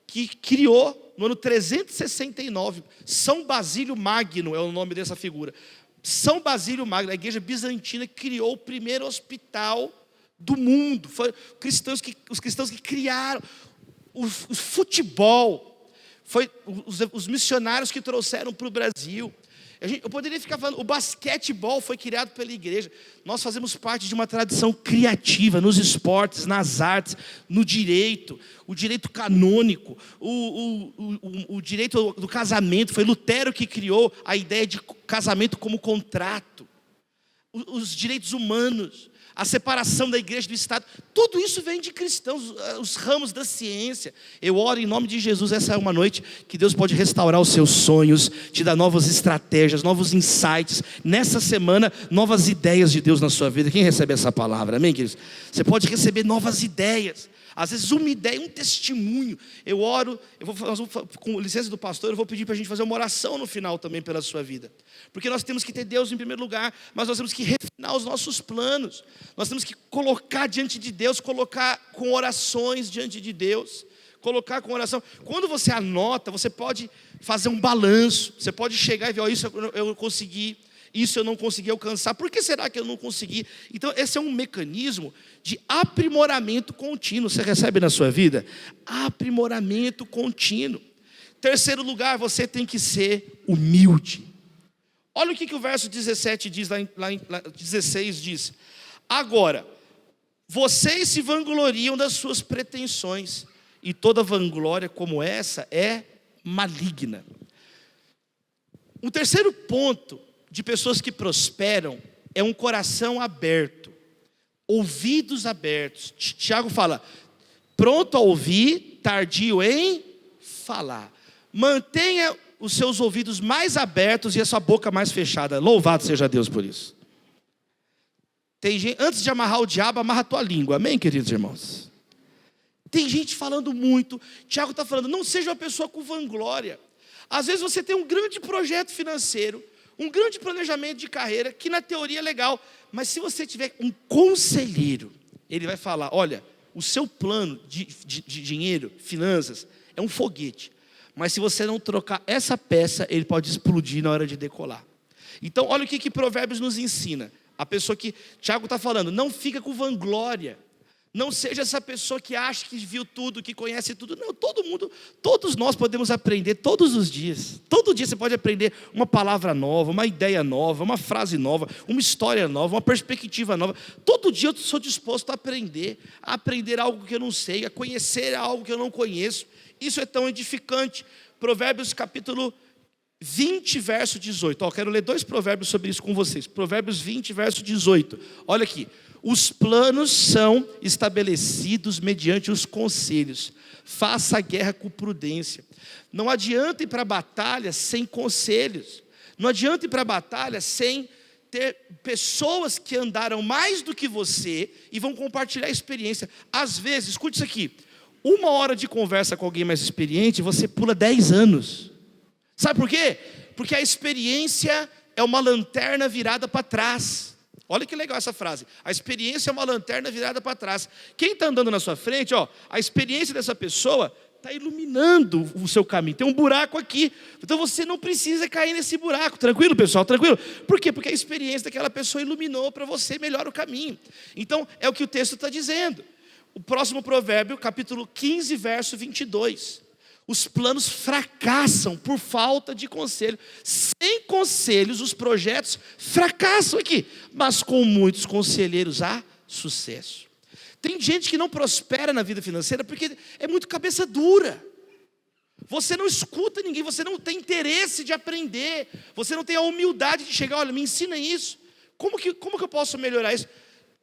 que criou no ano 369. São Basílio Magno é o nome dessa figura. São Basílio Magno, a igreja bizantina, criou o primeiro hospital do mundo. Foi os cristãos que criaram o futebol. Foi os missionários que trouxeram para o Brasil. Eu poderia ficar falando, o basquetebol foi criado pela igreja. Nós fazemos parte de uma tradição criativa nos esportes, nas artes, no direito, o direito canônico, o direito do casamento. Foi Lutero que criou a ideia de casamento como contrato. Os direitos humanos, a separação da igreja do Estado, tudo isso vem de cristãos, os ramos da ciência. Eu oro em nome de Jesus, essa é uma noite que Deus pode restaurar os seus sonhos, te dar novas estratégias, novos insights, nessa semana, novas ideias de Deus na sua vida. Quem recebe essa palavra, amém, queridos? Você pode receber novas ideias, às vezes uma ideia, um testemunho. Eu oro, com licença do pastor, eu vou pedir para a gente fazer uma oração no final também pela sua vida, porque nós temos que ter Deus em primeiro lugar, mas nós temos que refinar os nossos planos, nós temos que colocar diante de Deus, colocar com orações diante de Deus, colocar com oração. Quando você anota, você pode fazer um balanço, você pode chegar e ver, isso eu consegui, isso eu não consegui alcançar, por que será que eu não consegui? Então esse é um mecanismo de aprimoramento contínuo. Você recebe na sua vida? Aprimoramento contínuo. Terceiro lugar, você tem que ser humilde. Olha o que o verso 17 diz, lá em 16 diz: agora, vocês se vangloriam das suas pretensões, e toda vanglória como essa é maligna. Um terceiro ponto de pessoas que prosperam é um coração aberto, ouvidos abertos. Tiago fala, pronto a ouvir, tardio em falar. Mantenha os seus ouvidos mais abertos e a sua boca mais fechada. Louvado seja Deus por isso. Tem gente, antes de amarrar o diabo, amarra a tua língua. Amém, queridos irmãos? Tem gente falando muito. Tiago está falando, não seja uma pessoa com vanglória. Às vezes você tem um grande projeto financeiro, um grande planejamento de carreira, que na teoria é legal, mas se você tiver um conselheiro, ele vai falar, olha, o seu plano de dinheiro, finanças, é um foguete, mas se você não trocar essa peça, ele pode explodir na hora de decolar. Então olha o que Provérbios nos ensina. A pessoa que Tiago está falando, não fica com vanglória, não seja essa pessoa que acha que viu tudo, que conhece tudo. Não, todos nós podemos aprender todos os dias. Todo dia você pode aprender uma palavra nova, uma ideia nova, uma frase nova, uma história nova, uma perspectiva nova. Todo dia eu sou disposto a aprender algo que eu não sei, a conhecer algo que eu não conheço. Isso é tão edificante. Provérbios capítulo 20, verso 18. Quero ler 2 provérbios sobre isso com vocês. Provérbios 20, verso 18. Olha aqui. Os planos são estabelecidos mediante os conselhos. Faça a guerra com prudência. Não adianta ir para a batalha sem conselhos. Não adianta ir para a batalha sem ter pessoas que andaram mais do que você e vão compartilhar a experiência. Às vezes, escute isso aqui, 1 hora de conversa com alguém mais experiente, você pula 10 anos. Sabe por quê? Porque a experiência é uma lanterna virada para trás. Olha que legal essa frase. A experiência é uma lanterna virada para trás. Quem está andando na sua frente, a experiência dessa pessoa está iluminando o seu caminho. Tem um buraco aqui. Então você não precisa cair nesse buraco. Tranquilo, pessoal? Tranquilo? Por quê? Porque a experiência daquela pessoa iluminou para você melhor o caminho. Então é o que o texto está dizendo. O próximo provérbio, capítulo 15, verso 22. Os planos fracassam por falta de conselho. Sem conselhos, os projetos fracassam aqui. Mas com muitos conselheiros há sucesso. Tem gente que não prospera na vida financeira porque é muito cabeça dura. Você não escuta ninguém, você não tem interesse de aprender. Você não tem a humildade de chegar, olha, me ensina isso. Como que eu posso melhorar isso?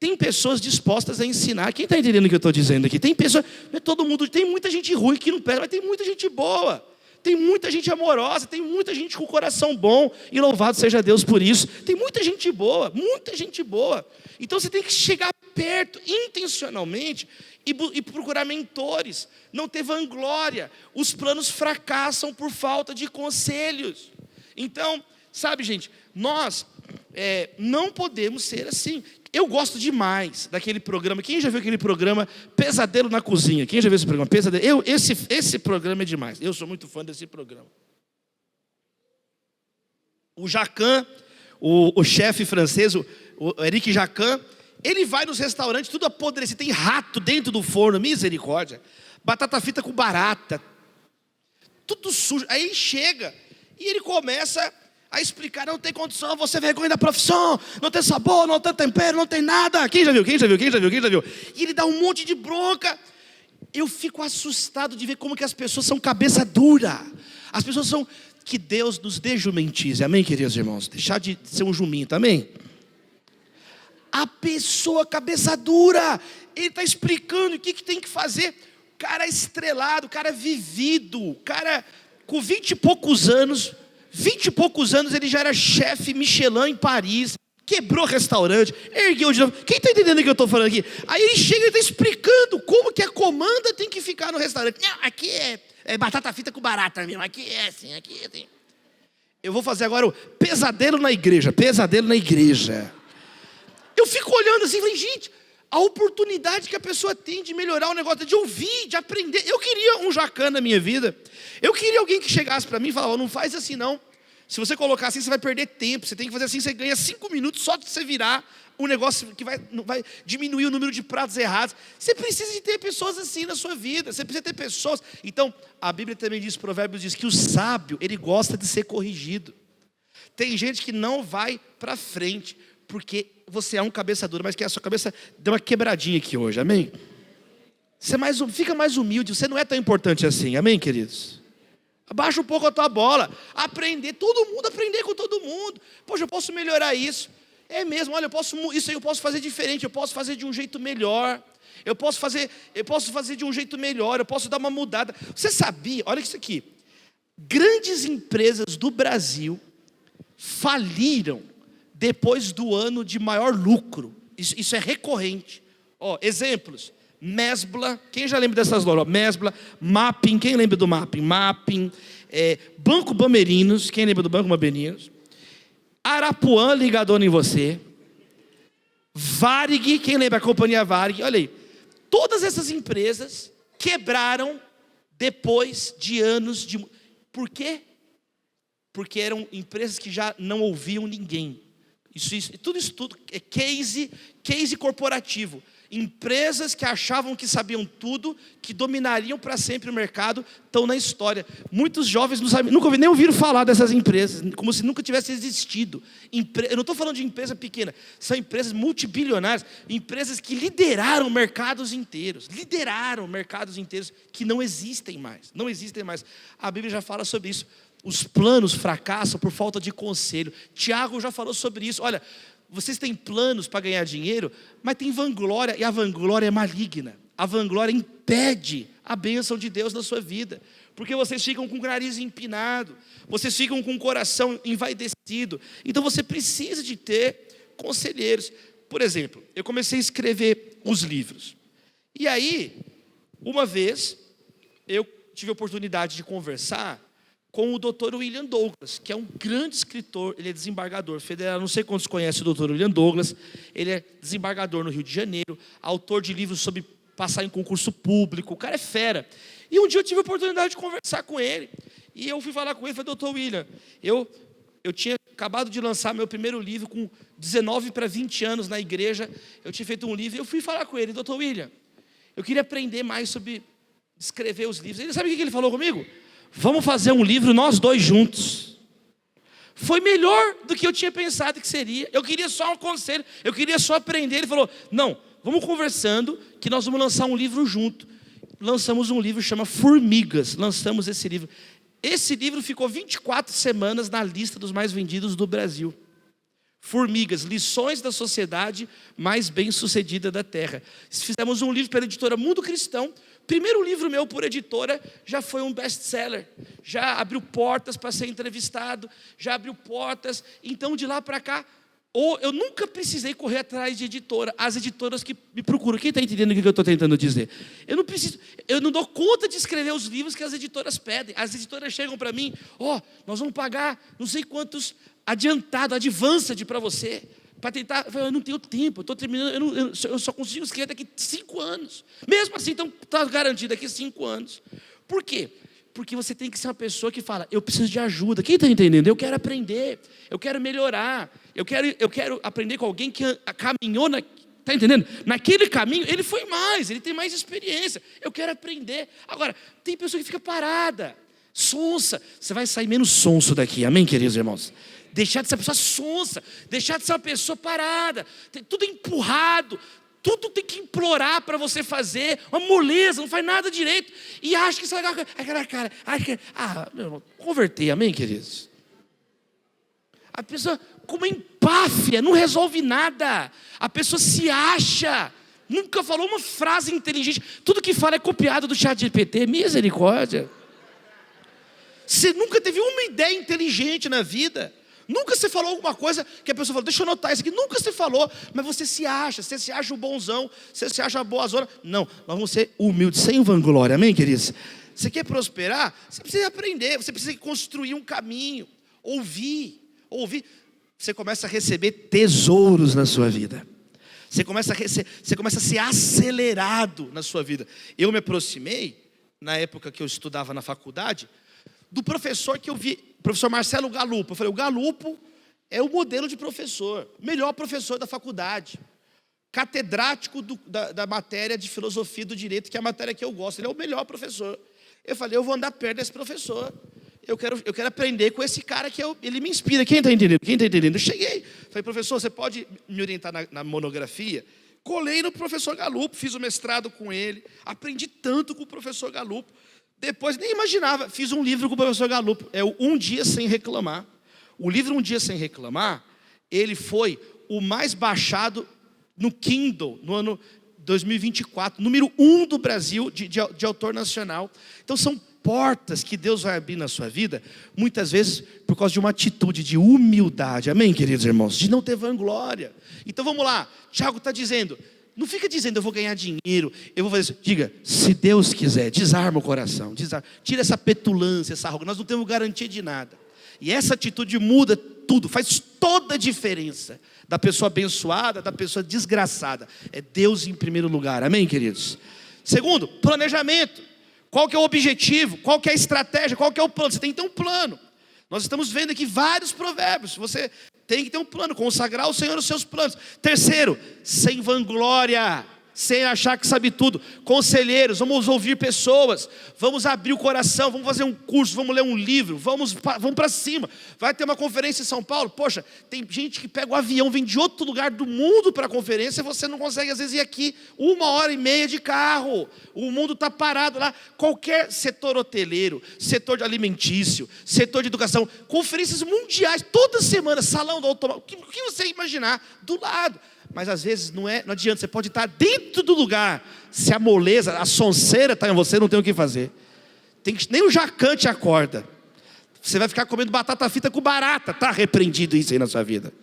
Tem pessoas dispostas a ensinar. Quem está entendendo o que eu estou dizendo aqui? Tem pessoas, não é todo mundo, tem muita gente ruim que não pega, mas tem muita gente boa. Tem muita gente amorosa, tem muita gente com coração bom, e louvado seja Deus por isso. Tem muita gente boa, muita gente boa. Então você tem que chegar perto, intencionalmente, e procurar mentores, não ter vanglória. Os planos fracassam por falta de conselhos. Então, sabe, gente, nós não podemos ser assim. Eu gosto demais daquele programa. Quem já viu aquele programa Pesadelo na Cozinha? Quem já viu esse programa? Pesadelo. Esse programa é demais. Eu sou muito fã desse programa. O Jacan, o chefe francês, o Eric Jacan, ele vai nos restaurantes, tudo apodrecido, tem rato dentro do forno, misericórdia. Batata frita com barata, tudo sujo. Aí ele chega e ele começa a explicar, não tem condição, você é vergonha da profissão, não tem sabor, não tem tempero, não tem nada. Quem já viu? E ele dá um monte de bronca. Eu fico assustado de ver como que as pessoas são cabeça dura. As pessoas são, que Deus nos dê jumentize, amém, queridos irmãos? Deixar de ser um juminto, amém? A pessoa cabeça dura, ele está explicando o que tem que fazer. Cara estrelado, cara vivido, cara com 20 e poucos anos, ele já era chefe Michelin em Paris, quebrou restaurante, ergueu de novo. Quem está entendendo o que eu estou falando aqui? Aí ele chega e está explicando como que a comanda tem que ficar no restaurante. Não, aqui é batata frita com barata mesmo, aqui é assim. Eu vou fazer agora o pesadelo na igreja. Eu fico olhando assim, falei, gente, a oportunidade que a pessoa tem de melhorar o negócio, de ouvir, de aprender. Eu queria um Jacan na minha vida. Eu queria alguém que chegasse para mim e falava, não faz assim não. Se você colocar assim, você vai perder tempo. Você tem que fazer assim, você ganha 5 minutos só de você virar um negócio que vai diminuir o número de pratos errados. Você precisa de ter pessoas assim na sua vida. Você precisa ter pessoas. Então, a Bíblia também diz, Provérbios diz que o sábio, ele gosta de ser corrigido. Tem gente que não vai para frente, porque você é um cabeça dura, mas que a sua cabeça deu uma quebradinha aqui hoje, amém? Fica mais humilde, você não é tão importante assim, amém, queridos? Abaixa um pouco a tua bola, todo mundo aprender com todo mundo. Poxa, eu posso melhorar isso. É mesmo, olha, isso aí eu posso fazer diferente, eu posso fazer de um jeito melhor. Eu posso fazer de um jeito melhor, eu posso dar uma mudada. Você sabia, olha isso aqui, grandes empresas do Brasil faliram depois do ano de maior lucro. Isso é recorrente. Exemplos, Mesbla, quem já lembra dessas lojas? Mesbla, Mapping, quem lembra do Mapping? Mapping, Banco Bamerinos, quem lembra do Banco Bamerinos? Arapuã, ligadona em você. Varig, quem lembra da companhia Varig? Olha aí, todas essas empresas quebraram depois de anos de... Por quê? Porque eram empresas que já não ouviam ninguém. Tudo é case corporativo. Empresas que achavam que sabiam tudo, que dominariam para sempre o mercado, estão na história. Muitos jovens não sabem, nunca nem ouviram falar dessas empresas, como se nunca tivesse existido. Eu não estou falando de empresa pequena, são empresas multibilionárias, empresas que lideraram mercados inteiros, que não existem mais. A Bíblia já fala sobre isso. Os planos fracassam por falta de conselho. Tiago já falou sobre isso. Olha, vocês têm planos para ganhar dinheiro, mas tem vanglória, e a vanglória é maligna. A vanglória impede a bênção de Deus na sua vida, porque vocês ficam com o nariz empinado, vocês ficam com o coração envaidecido. Então você precisa de ter conselheiros. Por exemplo, eu comecei a escrever os livros, e aí, uma vez, eu tive a oportunidade de conversar com o Dr. William Douglas, que é um grande escritor, ele é desembargador federal, não sei quantos conhecem o Dr. William Douglas, ele é desembargador no Rio de Janeiro, autor de livros sobre passar em concurso público, o cara é fera. E um dia eu tive a oportunidade de conversar com ele, e eu fui falar com ele, falei, Dr. William, eu tinha acabado de lançar meu primeiro livro, com 19 para 20 anos na igreja, eu tinha feito um livro, e eu fui falar com ele, Dr. William, eu queria aprender mais sobre escrever os livros. Ele sabe o que ele falou comigo? Vamos fazer um livro nós dois juntos. Foi melhor do que eu tinha pensado que seria. Eu queria só um conselho, eu queria só aprender. Ele falou, não, vamos conversando que nós vamos lançar um livro junto. Lançamos um livro que chama Formigas. Lançamos esse livro. Esse livro ficou 24 semanas na lista dos mais vendidos do Brasil. Formigas, lições da sociedade mais bem-sucedida da terra. Fizemos um livro pela editora Mundo Cristão. Primeiro livro meu por editora já foi um best-seller, já abriu portas para ser entrevistado, já abriu portas. Então de lá para cá, eu nunca precisei correr atrás de editora. As editoras que me procuram, quem está entendendo o que eu estou tentando dizer? Eu não dou conta de escrever os livros que as editoras pedem. As editoras chegam para mim, nós vamos pagar não sei quantos advanced para você, para tentar. Eu não tenho tempo, eu estou terminando, eu só consigo escrever daqui 5 anos. Mesmo assim, então está garantido daqui 5 anos. Por quê? Porque você tem que ser uma pessoa que fala, eu preciso de ajuda. Quem está entendendo? Eu quero aprender, eu quero melhorar, eu quero aprender com alguém que caminhou está entendendo? Naquele caminho, ele foi mais, ele tem mais experiência. Eu quero aprender. Agora, tem pessoa que fica parada. Sonsa. Você vai sair menos sonso daqui, amém, queridos irmãos? Deixar de ser uma pessoa sonsa, deixar de ser uma pessoa parada, tudo empurrado, tudo tem que implorar para você fazer, uma moleza, não faz nada direito, e acha que isso é legal, aquela cara, meu irmão, converter, amém, queridos? A pessoa com uma empáfia, não resolve nada, a pessoa se acha, nunca falou uma frase inteligente, tudo que fala é copiado do ChatGPT, misericórdia. Você nunca teve uma ideia inteligente na vida. Nunca você falou alguma coisa que a pessoa falou, deixa eu anotar isso aqui. Nunca você falou, mas você se acha o bonzão, você se acha a boa zona. Não, nós vamos ser humildes, sem vanglória, amém, queridos? Você quer prosperar? Você precisa aprender, você precisa construir um caminho, ouvir. Você começa a receber tesouros na sua vida. Você começa a ser acelerado na sua vida. Eu me aproximei, na época que eu estudava na faculdade, do professor que eu vi, professor Marcelo Galupo. Eu falei, o Galupo é o modelo de professor, melhor professor da faculdade, catedrático da matéria de filosofia do direito, que é a matéria que eu gosto, ele é o melhor professor. Eu falei, eu vou andar perto desse professor, eu quero aprender com esse cara que ele me inspira. Quem está entendendo? Eu cheguei, falei, professor, você pode me orientar na monografia? Colei no professor Galupo, fiz o mestrado com ele, aprendi tanto com o professor Galupo. Depois, nem imaginava, fiz um livro com o professor Galupo, é o Um Dia Sem Reclamar. O livro Um Dia Sem Reclamar, ele foi o mais baixado no Kindle, no ano 2024, número 1 do Brasil, de autor nacional. Então são portas que Deus vai abrir na sua vida, muitas vezes por causa de uma atitude de humildade, amém, queridos irmãos? De não ter vanglória. Então vamos lá, Tiago está dizendo, não fica dizendo, eu vou ganhar dinheiro, eu vou fazer isso. Diga, se Deus quiser, desarma o coração, tira essa petulância, essa arrogância, nós não temos garantia de nada. E essa atitude muda tudo, faz toda a diferença. Da pessoa abençoada, da pessoa desgraçada. É Deus em primeiro lugar, amém, queridos? Segundo, planejamento. Qual que é o objetivo? Qual que é a estratégia? Qual que é o plano? Você tem que ter um plano. Nós estamos vendo aqui vários provérbios. Você tem que ter um plano, consagrar ao Senhor os seus planos. Terceiro, sem vanglória, sem achar que sabe tudo. Conselheiros, vamos ouvir pessoas, vamos abrir o coração, vamos fazer um curso, vamos ler um livro, vamos para cima. Vai ter uma conferência em São Paulo, poxa, tem gente que pega o avião, vem de outro lugar do mundo para a conferência, você não consegue às vezes ir aqui 1h30 de carro, o mundo está parado lá. Qualquer setor hoteleiro, setor de alimentício, setor de educação, conferências mundiais, toda semana, salão do automóvel, o que você imaginar, do lado. Mas às vezes não adianta, você pode estar dentro do lugar, se a moleza, a sonceira está em você, não tem o que fazer. Nem o jacante acorda. Você vai ficar comendo batata frita com barata, está repreendido isso aí na sua vida.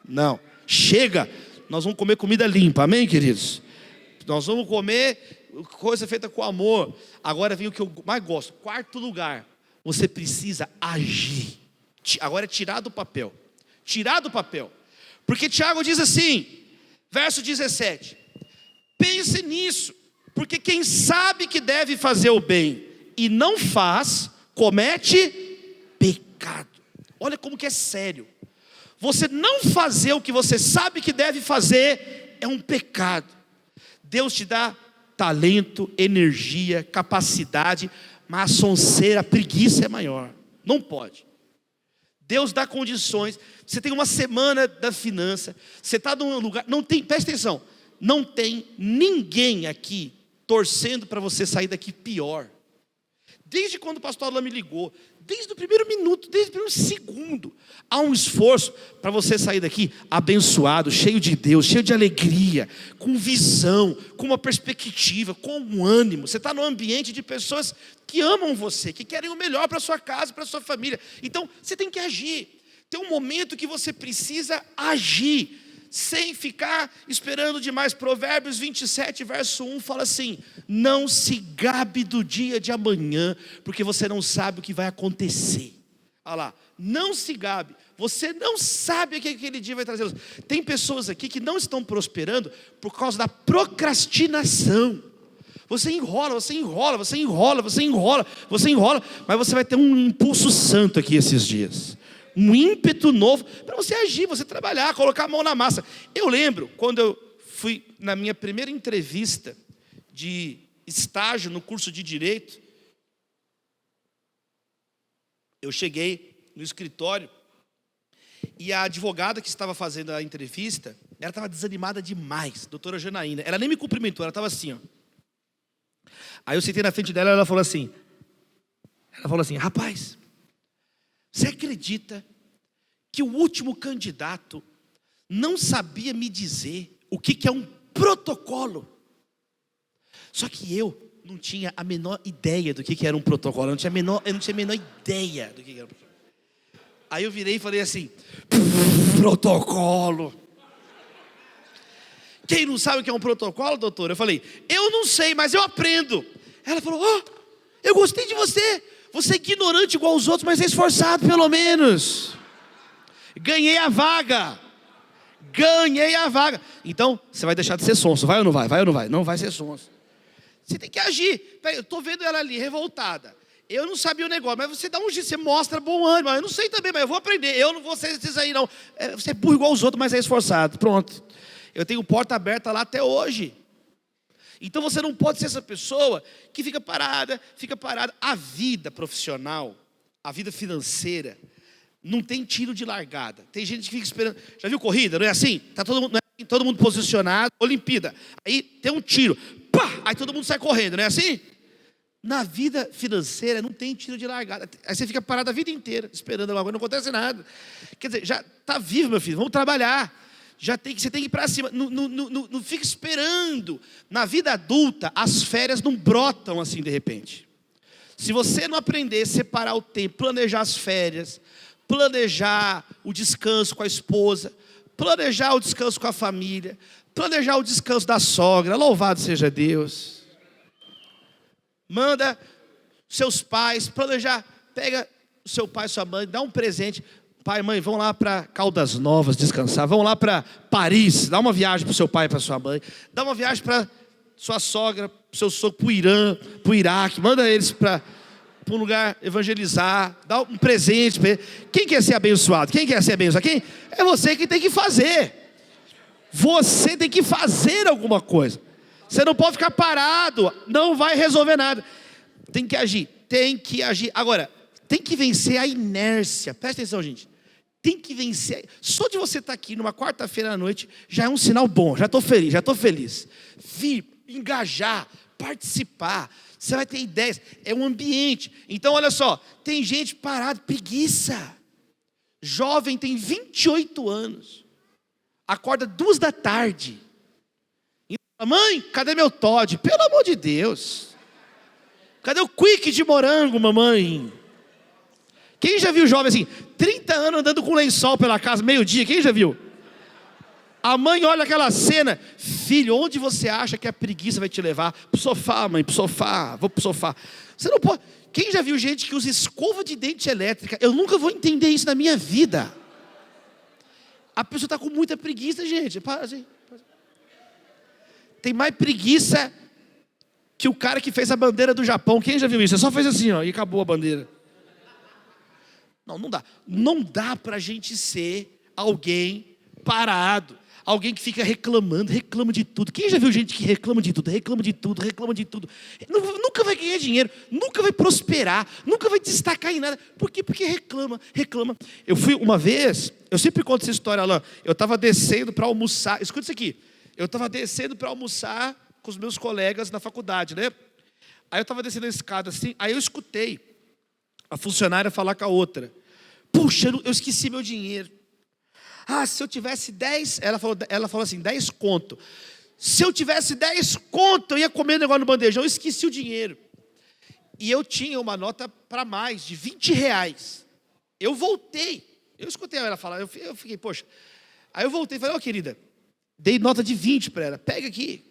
Não, chega, nós vamos comer comida limpa, amém, queridos? Nós vamos comer coisa feita com amor. Agora vem o que eu mais gosto, quarto lugar, você precisa agir. Agora é tirar do papel, porque Tiago diz assim, verso 17, pense nisso, porque quem sabe que deve fazer o bem e não faz, comete pecado. Olha como que é sério. Você não fazer o que você sabe que deve fazer é um pecado. Deus te dá talento, energia, capacidade, mas a sonceira, a preguiça é maior. Não pode. Deus dá condições. Você tem uma semana da finança, você está num lugar, não tem, presta atenção, não tem ninguém aqui torcendo para você sair daqui pior. Desde quando o pastor Alain me ligou, desde o primeiro minuto, desde o primeiro segundo, há um esforço para você sair daqui abençoado, cheio de Deus, cheio de alegria, com visão, com uma perspectiva, com um ânimo. Você está num ambiente de pessoas que amam você, que querem o melhor para a sua casa, para a sua família. Então, você tem que agir. Tem um momento que você precisa agir, sem ficar esperando demais. Provérbios 27, verso 1, fala assim, não se gabe do dia de amanhã, porque você não sabe o que vai acontecer. Olha lá, não se gabe, você não sabe o que aquele dia vai trazer. Tem pessoas aqui que não estão prosperando por causa da procrastinação. Você enrola, mas você vai ter um impulso santo aqui esses dias. Um ímpeto novo para você agir, você trabalhar, colocar a mão na massa. Eu lembro quando eu fui na minha primeira entrevista de estágio no curso de Direito. Eu cheguei no escritório e a advogada que estava fazendo a entrevista, ela estava desanimada demais, doutora Janaína. Ela nem me cumprimentou, ela estava assim, ó. Aí eu sentei na frente dela e ela falou assim, rapaz, você acredita que o último candidato não sabia me dizer o que é um protocolo? Só que eu não tinha a menor ideia do que era um protocolo. Eu não tinha a menor ideia do que era um protocolo. Aí eu virei e falei assim, protocolo. Quem não sabe o que é um protocolo, doutor? Eu falei, eu não sei, mas eu aprendo. Ela falou, eu gostei de você. Você é ignorante igual os outros, mas é esforçado pelo menos. Ganhei a vaga. Então, você vai deixar de ser sonso, vai ou não vai? Vai ou não vai? Não vai ser sonso. Você tem que agir. Eu estou vendo ela ali, revoltada. Eu não sabia o negócio, mas você dá um jeito, você mostra bom ânimo. Eu não sei também, mas eu vou aprender. Eu não vou ser esses aí, não. Você é burro igual os outros, mas é esforçado. Pronto. Eu tenho porta aberta lá até hoje. Então você não pode ser essa pessoa que fica parada. A vida profissional, a vida financeira, não tem tiro de largada. Tem gente que fica esperando. Já viu corrida? Não é assim? Tá todo mundo posicionado, Olimpíada. Aí tem um tiro. Pá! Aí todo mundo sai correndo, não é assim? Na vida financeira não tem tiro de largada. Aí você fica parado a vida inteira, esperando alguma coisa, não acontece nada. Quer dizer, já está vivo, meu filho, vamos trabalhar. Você tem que ir para cima. Não fica esperando. Na vida adulta, as férias não brotam assim de repente. Se você não aprender a separar o tempo, planejar as férias, planejar o descanso com a esposa, planejar o descanso com a família, planejar o descanso da sogra, louvado seja Deus. Manda seus pais planejar, pega o seu pai e sua mãe, dá um presente. Pai e mãe, vão lá para Caldas Novas descansar, vão lá para Paris, dá uma viagem para o seu pai e para sua mãe, dá uma viagem para sua sogra, para o seu sogro, para o Irã, para o Iraque, manda eles para um lugar evangelizar, dá um presente para ele. Quem quer ser abençoado? Quem quer ser abençoado? Quem? É você que tem que fazer. Você tem que fazer alguma coisa. Você não pode ficar parado, não vai resolver nada. Tem que agir. Agora, tem que vencer a inércia. Presta atenção, gente. Tem que vencer. Só de você estar aqui numa quarta-feira à noite já é um sinal bom. Já estou feliz. Vir, engajar, participar. Você vai ter ideias. É um ambiente. Então, olha só. Tem gente parada, preguiça. Jovem tem 28 anos. Acorda 2 da tarde. Mãe, cadê meu Toddy? Pelo amor de Deus. Cadê o Quick de morango, mamãe? Quem já viu jovem assim, 30 anos andando com lençol pela casa, meio-dia? Quem já viu? A mãe olha aquela cena. Filho, onde você acha que a preguiça vai te levar? Pro sofá, mãe, pro sofá. Vou pro sofá. Você não pode. Quem já viu gente que usa escova de dente elétrica? Eu nunca vou entender isso na minha vida. A pessoa está com muita preguiça, gente. Para, assim. Tem mais preguiça que o cara que fez a bandeira do Japão. Quem já viu isso? Ele só fez assim, ó, e acabou a bandeira. Não dá. Não dá para a gente ser alguém parado. Alguém que fica reclama de tudo. Quem já viu gente que reclama de tudo? Nunca vai ganhar dinheiro, nunca vai prosperar, nunca vai destacar em nada. Por quê? Porque reclama. Eu fui uma vez, eu sempre conto essa história, Alain. Eu estava descendo para almoçar. Escuta isso aqui. Eu estava descendo para almoçar com os meus colegas na faculdade, né? Aí eu estava descendo a escada assim, aí eu escutei a funcionária falar com a outra. Puxa, eu esqueci meu dinheiro. Se eu tivesse 10, ela falou assim, 10 conto. Se eu tivesse 10 conto, eu ia comer o negócio no bandejão, eu esqueci o dinheiro. E eu tinha uma nota para mais, de R$20. Eu voltei, eu escutei ela falar, eu fiquei, poxa. Aí eu voltei e falei, querida, dei nota de 20 para ela, pega aqui,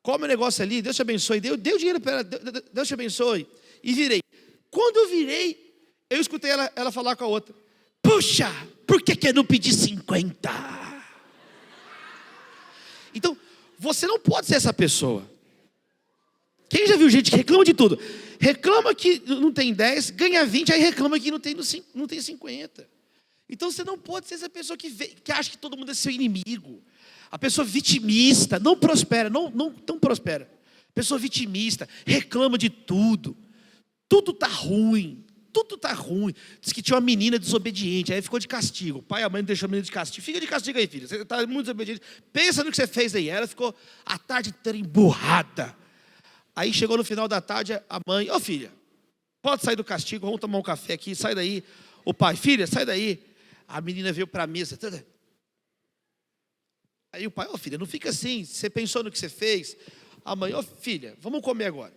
come o negócio ali, Deus te abençoe. Dei o dinheiro para ela, Deus te abençoe. E virei. Quando eu virei, eu escutei ela falar com a outra. Puxa, por que eu não pedi 50? Então, você não pode ser essa pessoa. Quem já viu gente que reclama de tudo? Reclama que não tem 10, ganha 20, aí reclama que não tem 50. Então você não pode ser essa pessoa que acha que todo mundo é seu inimigo. A pessoa vitimista, não prospera, não prospera. Pessoa vitimista, reclama de tudo. Tudo está ruim. tudo está ruim. Diz que tinha uma menina desobediente, aí ficou de castigo. O pai e a mãe deixou a menina de castigo. Fica de castigo aí, filha, você está muito desobediente. Pensa no que você fez aí. Ela ficou a tarde inteira emburrada. Aí chegou no final da tarde, a mãe, filha, pode sair do castigo, vamos tomar um café aqui, sai daí. O pai, filha, sai daí. A menina veio para a mesa. Aí o pai, filha, não fica assim, você pensou no que você fez? A mãe, filha, vamos comer agora.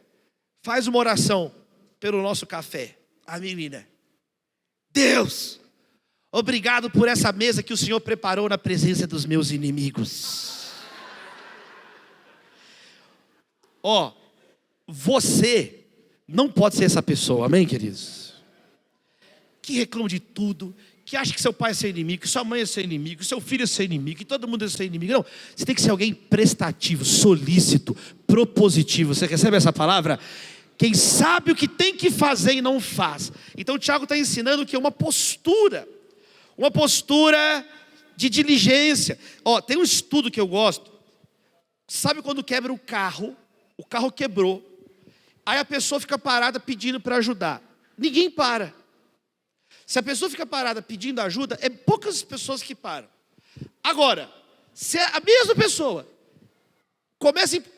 Faz uma oração pelo nosso café. A menina, Deus, obrigado por essa mesa que o Senhor preparou na presença dos meus inimigos. Você não pode ser essa pessoa, amém, queridos? Que reclama de tudo, que acha que seu pai é seu inimigo, que sua mãe é seu inimigo, que seu filho é seu inimigo, que todo mundo é seu inimigo. Não, você tem que ser alguém prestativo, solícito, propositivo. Você recebe essa palavra? Quem sabe o que tem que fazer e não faz. Então o Tiago está ensinando que é uma postura de diligência. Tem um estudo que eu gosto. Sabe quando quebra o carro quebrou, aí a pessoa fica parada pedindo para ajudar. Ninguém para. Se a pessoa fica parada pedindo ajuda, é poucas pessoas que param. Agora, se a mesma pessoa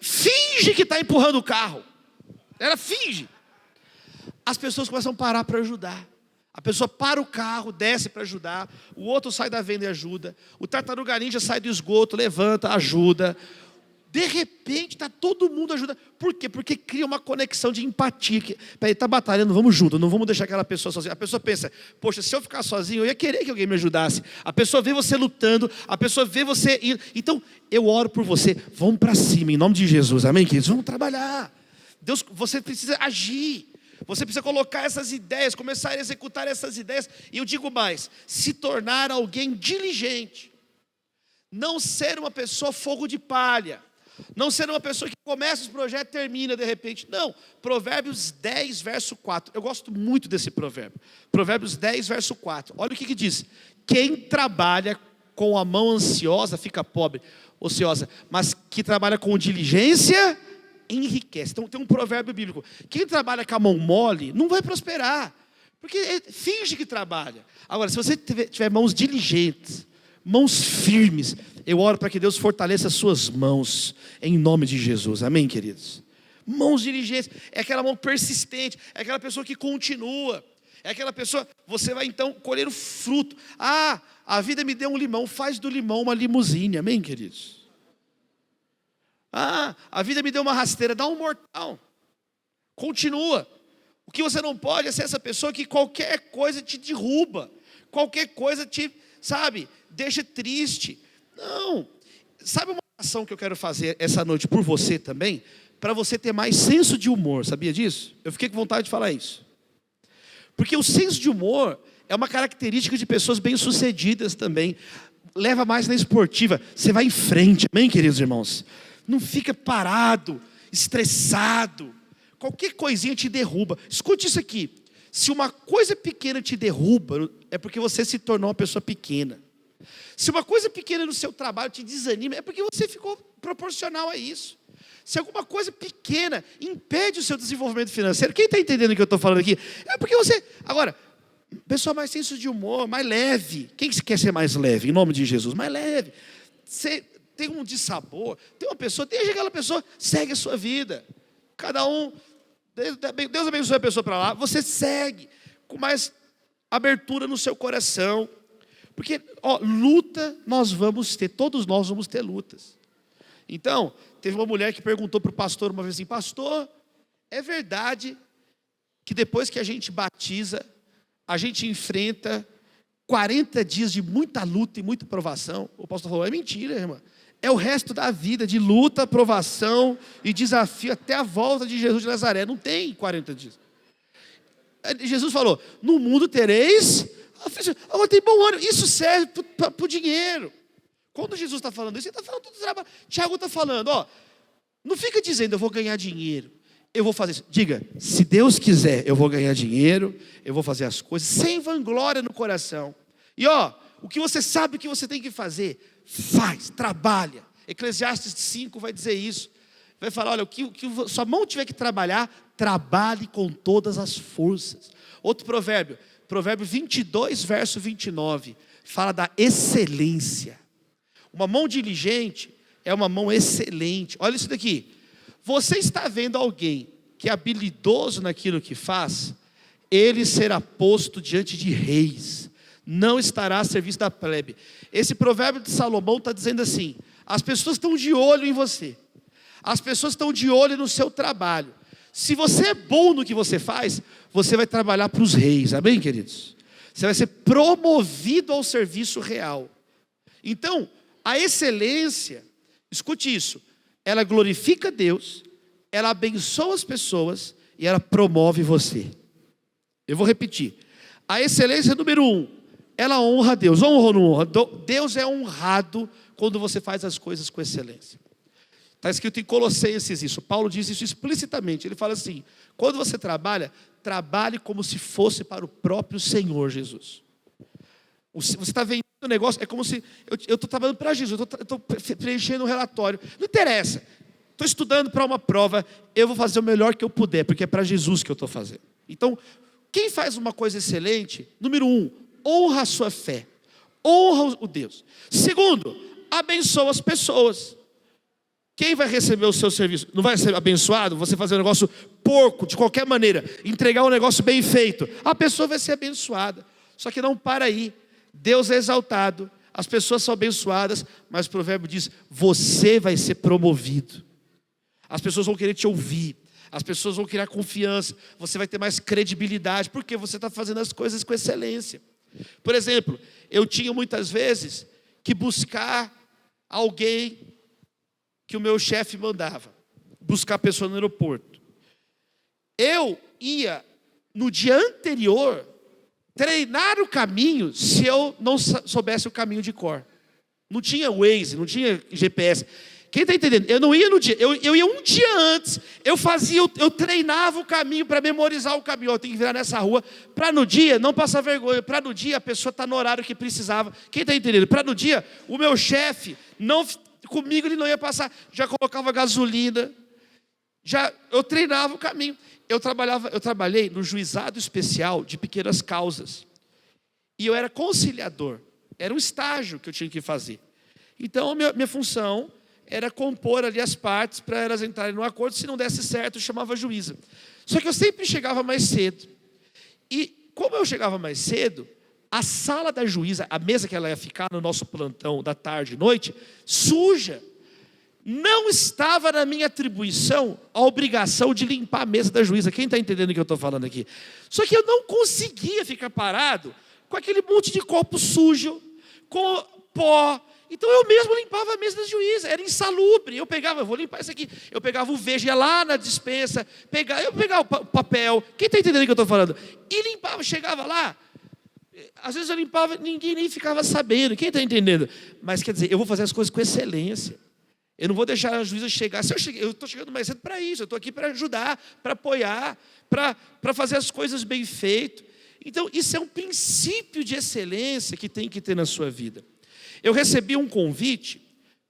finge que está empurrando o carro, ela finge, as pessoas começam a parar para ajudar. A pessoa para o carro, desce para ajudar, o outro sai da venda e ajuda, o tartaruga ninja sai do esgoto, levanta, ajuda. De repente está todo mundo ajudando. Por quê? Porque cria uma conexão de empatia. Peraí, está batalhando, vamos junto, não vamos deixar aquela pessoa sozinha. A pessoa pensa, poxa, se eu ficar sozinho, eu ia querer que alguém me ajudasse. A pessoa vê você lutando, a pessoa vê você indo. Então, eu oro por você, vamos para cima, em nome de Jesus, amém, queridos? Vamos trabalhar. Deus, você precisa agir. Você precisa colocar essas ideias, começar a executar essas ideias. E eu digo mais, se tornar alguém diligente. Não ser uma pessoa fogo de palha. Não ser uma pessoa que começa os projetos e termina de repente. Não, Provérbios 10, verso 4. Eu gosto muito desse provérbio. Provérbios 10, verso 4. Olha o que diz. Quem trabalha com a mão ansiosa fica pobre, ociosa. Mas que trabalha com diligência, enriquece. Então tem um provérbio bíblico. Quem trabalha com a mão mole, não vai prosperar. Porque finge que trabalha. Agora, se você tiver mãos diligentes, mãos firmes, eu oro para que Deus fortaleça as suas mãos, em nome de Jesus, amém, queridos? Mãos diligentes, é aquela mão persistente, é aquela pessoa que continua, é aquela pessoa, você vai então colher o fruto. A vida me deu um limão, faz do limão uma limusine, amém, queridos? A vida me deu uma rasteira, dá um mortal, continua. O que você não pode é ser essa pessoa que qualquer coisa te derruba, qualquer coisa te, deixa triste. Não. Sabe uma ação que eu quero fazer essa noite por você também? Para você ter mais senso de humor, sabia disso? Eu fiquei com vontade de falar isso. Porque o senso de humor é uma característica de pessoas bem-sucedidas também. Leva mais na esportiva. Você vai em frente, amém, queridos irmãos? Não fica parado, estressado. Qualquer coisinha te derruba. Escute isso aqui. Se uma coisa pequena te derruba, é porque você se tornou uma pessoa pequena. Se uma coisa pequena no seu trabalho te desanima, é porque você ficou proporcional a isso. Se alguma coisa pequena impede o seu desenvolvimento financeiro, quem está entendendo o que eu estou falando aqui? É porque você... Agora, pessoa mais senso de humor, mais leve. Quem quer ser mais leve? Em nome de Jesus, mais leve. Você tem um dissabor, tem uma pessoa, deixa aquela pessoa, segue a sua vida. Cada um, Deus abençoe a pessoa para lá, você segue com mais abertura no seu coração. Porque, luta nós vamos ter, todos nós vamos ter lutas. Então, teve uma mulher que perguntou para o pastor uma vez assim, pastor, é verdade que depois que a gente batiza, a gente enfrenta 40 dias de muita luta e muita provação? O pastor falou, é mentira, irmã. É o resto da vida de luta, provação e desafio até a volta de Jesus de Nazaré. Não tem 40 dias. Jesus falou, no mundo tereis... Agora tem bom ânimo, isso serve para o dinheiro. Quando Jesus está falando isso, ele está falando do trabalho. Tiago está falando, não fica dizendo, eu vou ganhar dinheiro, eu vou fazer isso. Diga, se Deus quiser, eu vou ganhar dinheiro, eu vou fazer as coisas, sem vanglória no coração. E o que você sabe que você tem que fazer, faz, trabalha. Eclesiastes 5 vai dizer isso. Vai falar, olha, o que sua mão tiver que trabalhar, trabalhe com todas as forças. Outro provérbio, provérbio 22, verso 29, fala da excelência. Uma mão diligente é uma mão excelente. Olha isso daqui. Você está vendo alguém que é habilidoso naquilo que faz, ele será posto diante de reis, não estará a serviço da plebe. Esse provérbio de Salomão está dizendo assim, as pessoas estão de olho em você, as pessoas estão de olho no seu trabalho. Se você é bom no que você faz, você vai trabalhar para os reis, amém, queridos? Você vai ser promovido ao serviço real. Então, a excelência, escute isso, ela glorifica Deus, ela abençoa as pessoas e ela promove você. Eu vou repetir. A excelência número 1, ela honra Deus. Honra ou não honra? Deus é honrado quando você faz as coisas com excelência. Está escrito em Colossenses isso. Paulo diz isso explicitamente. Ele fala assim, quando você trabalha, trabalhe como se fosse para o próprio Senhor Jesus. Você está vendendo o negócio, é como se eu estou trabalhando para Jesus, eu estou preenchendo um relatório. Não interessa. Estou estudando para uma prova, eu vou fazer o melhor que eu puder, porque é para Jesus que eu estou fazendo. Então, quem faz uma coisa excelente, número 1, honra a sua fé, honra o Deus. Segundo, abençoa as pessoas. Quem vai receber o seu serviço? Não vai ser abençoado? Você fazer um negócio porco, de qualquer maneira, entregar um negócio bem feito, a pessoa vai ser abençoada. Só que não para aí. Deus é exaltado, as pessoas são abençoadas, mas o provérbio diz, você vai ser promovido. As pessoas vão querer te ouvir, as pessoas vão criar confiança, você vai ter mais credibilidade, porque você está fazendo as coisas com excelência. Por exemplo, eu tinha muitas vezes que buscar alguém que o meu chefe mandava, buscar a pessoa no aeroporto. Eu ia, no dia anterior, treinar o caminho se eu não soubesse o caminho de cor. Não tinha Waze, não tinha GPS. Quem está entendendo? Eu não ia no dia, eu ia um dia antes, eu treinava o caminho para memorizar o caminho. Eu tenho que virar nessa rua, para no dia não passar vergonha, para no dia a pessoa está no horário que precisava. Quem está entendendo? Para no dia, o meu chefe, comigo ele não ia passar, já colocava gasolina, eu treinava o caminho. Eu trabalhei no juizado especial de pequenas causas. E eu era conciliador. Era um estágio que eu tinha que fazer. Então, a minha função era compor ali as partes para elas entrarem no acordo. Se não desse certo, eu chamava a juíza. Só que eu sempre chegava mais cedo. E como eu chegava mais cedo, a sala da juíza, a mesa que ela ia ficar no nosso plantão da tarde e noite, suja. Não estava na minha atribuição a obrigação de limpar a mesa da juíza. Quem está entendendo o que eu estou falando aqui? Só que eu não conseguia ficar parado com aquele monte de copo sujo, com pó. Então eu mesmo limpava a mesa da juíza. Era insalubre. Eu vou limpar isso aqui. Eu pegava o vejo, ia lá na despensa, eu pegava o papel. Quem está entendendo o que eu estou falando? E limpava, chegava lá. Às vezes eu limpava, ninguém nem ficava sabendo. Quem está entendendo? Mas quer dizer, eu vou fazer as coisas com excelência. Eu não vou deixar a juíza chegar. Eu estou chegando mais cedo para isso. Eu estou aqui para ajudar, para apoiar, para fazer as coisas bem feitas. Então, isso é um princípio de excelência que tem que ter na sua vida. Eu recebi um convite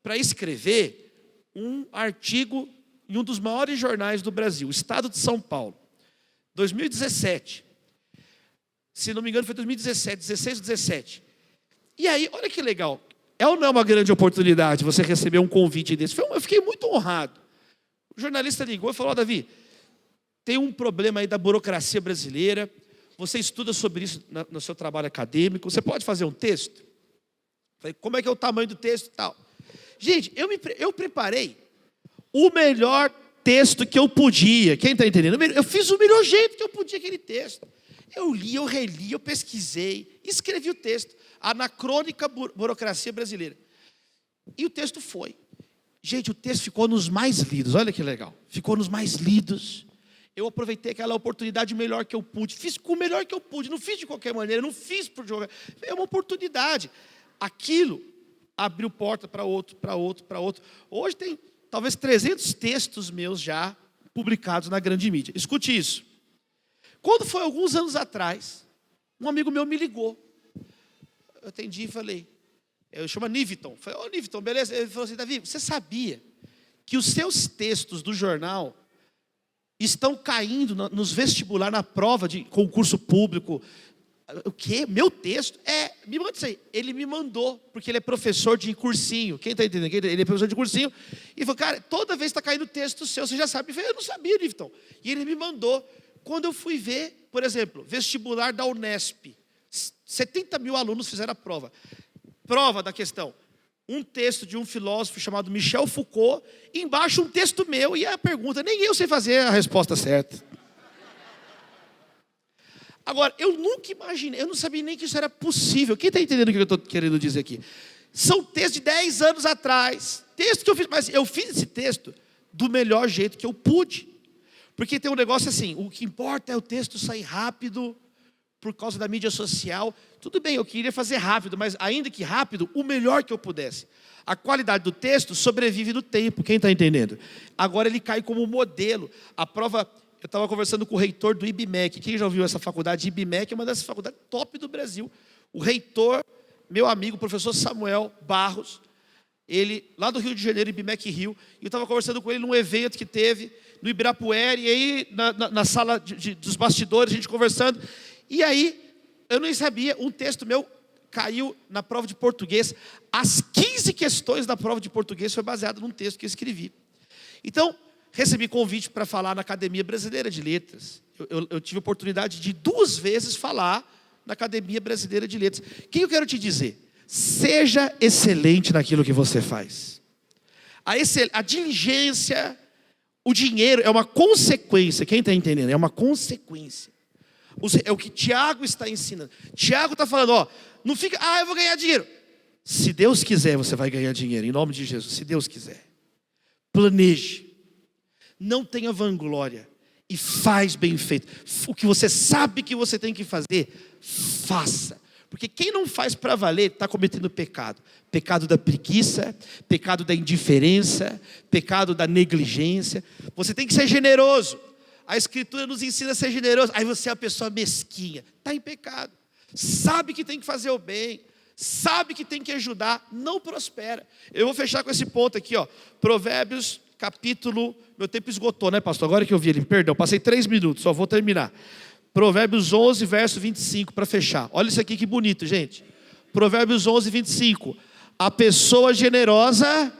para escrever um artigo em um dos maiores jornais do Brasil, o Estado de São Paulo, 2017. Se não me engano, foi 2017, 16 ou 17. E aí, olha que legal. É ou não é uma grande oportunidade você receber um convite desse? Eu fiquei muito honrado. O jornalista ligou e falou, Davi, tem um problema aí da burocracia brasileira, você estuda sobre isso no seu trabalho acadêmico, você pode fazer um texto? Falei, como é que é o tamanho do texto e tal? Gente, eu preparei o melhor texto que eu podia. Quem está entendendo? Eu fiz o melhor jeito que eu podia aquele texto. Eu li, eu reli, eu pesquisei, escrevi o texto. Anacrônica burocracia brasileira. E o texto foi. Gente, o texto ficou nos mais lidos. Olha que legal. Ficou nos mais lidos. Eu aproveitei aquela oportunidade melhor que eu pude. Fiz com o melhor que eu pude. Não fiz de qualquer maneira. Não fiz por jogar. É uma oportunidade. Aquilo abriu porta para outro, para outro, para outro. Hoje tem talvez 300 textos meus já publicados na grande mídia. Escute isso. Quando foi alguns anos atrás, um amigo meu me ligou. Eu atendi e falei, eu chamo Niviton. Falei, Niviton, beleza? Ele falou assim, Davi, você sabia que os seus textos do jornal estão caindo nos vestibular, na prova de concurso público. O quê? Meu texto? Me manda isso aí. Ele me mandou, porque ele é professor de cursinho. Quem está entendendo? Ele é professor de cursinho. E falou, cara, toda vez está caindo texto seu, você já sabe. Eu falei, eu não sabia, Nifton. E ele me mandou. Quando eu fui ver, por exemplo, vestibular da Unesp, 70 mil alunos fizeram a prova. Prova da questão. Um texto de um filósofo chamado Michel Foucault, e embaixo um texto meu, e a pergunta, nem eu sei fazer a resposta certa. Agora, eu nunca imaginei, eu não sabia nem que isso era possível. Quem está entendendo o que eu estou querendo dizer aqui? São textos de 10 anos atrás. Texto que eu fiz, mas eu fiz esse texto do melhor jeito que eu pude. Porque tem um negócio assim, o que importa é o texto sair rápido, por causa da mídia social. Tudo bem, eu queria fazer rápido, mas ainda que rápido, o melhor que eu pudesse. A qualidade do texto sobrevive no tempo, quem está entendendo? Agora ele cai como modelo. A prova, eu estava conversando com o reitor do IBMEC. Quem já ouviu essa faculdade? IBMEC é uma das faculdades top do Brasil. O reitor, meu amigo, o professor Samuel Barros, ele, lá do Rio de Janeiro, IBMEC Rio, e eu estava conversando com ele num evento que teve no Ibirapuera, e aí na sala dos bastidores, a gente conversando, e aí, eu nem sabia, um texto meu caiu na prova de português. As 15 questões da prova de português foi baseado num texto que eu escrevi. Então, recebi convite para falar na Academia Brasileira de Letras. Eu tive a oportunidade de 2 vezes falar na Academia Brasileira de Letras. O que eu quero te dizer? Seja excelente naquilo que você faz. A diligência, o dinheiro é uma consequência. Quem está entendendo? É uma consequência. É o que Tiago está ensinando. Tiago está falando, não fica, eu vou ganhar dinheiro. Se Deus quiser, você vai ganhar dinheiro, em nome de Jesus, se Deus quiser. Planeje. Não tenha vanglória. E faz bem feito. O que você sabe que você tem que fazer, faça. Porque quem não faz para valer, está cometendo pecado. Pecado da preguiça, pecado da indiferença, pecado da negligência. Você tem que ser generoso. A Escritura nos ensina a ser generoso. Aí você é uma pessoa mesquinha. Está em pecado. Sabe que tem que fazer o bem. Sabe que tem que ajudar. Não prospera. Eu vou fechar com esse ponto aqui. Provérbios, capítulo... Meu tempo esgotou, né, pastor? Agora que eu vi ele. Perdão, passei 3 minutos. Só vou terminar. Provérbios 11, verso 25, para fechar. Olha isso aqui que bonito, gente. Provérbios 11, 25. A pessoa generosa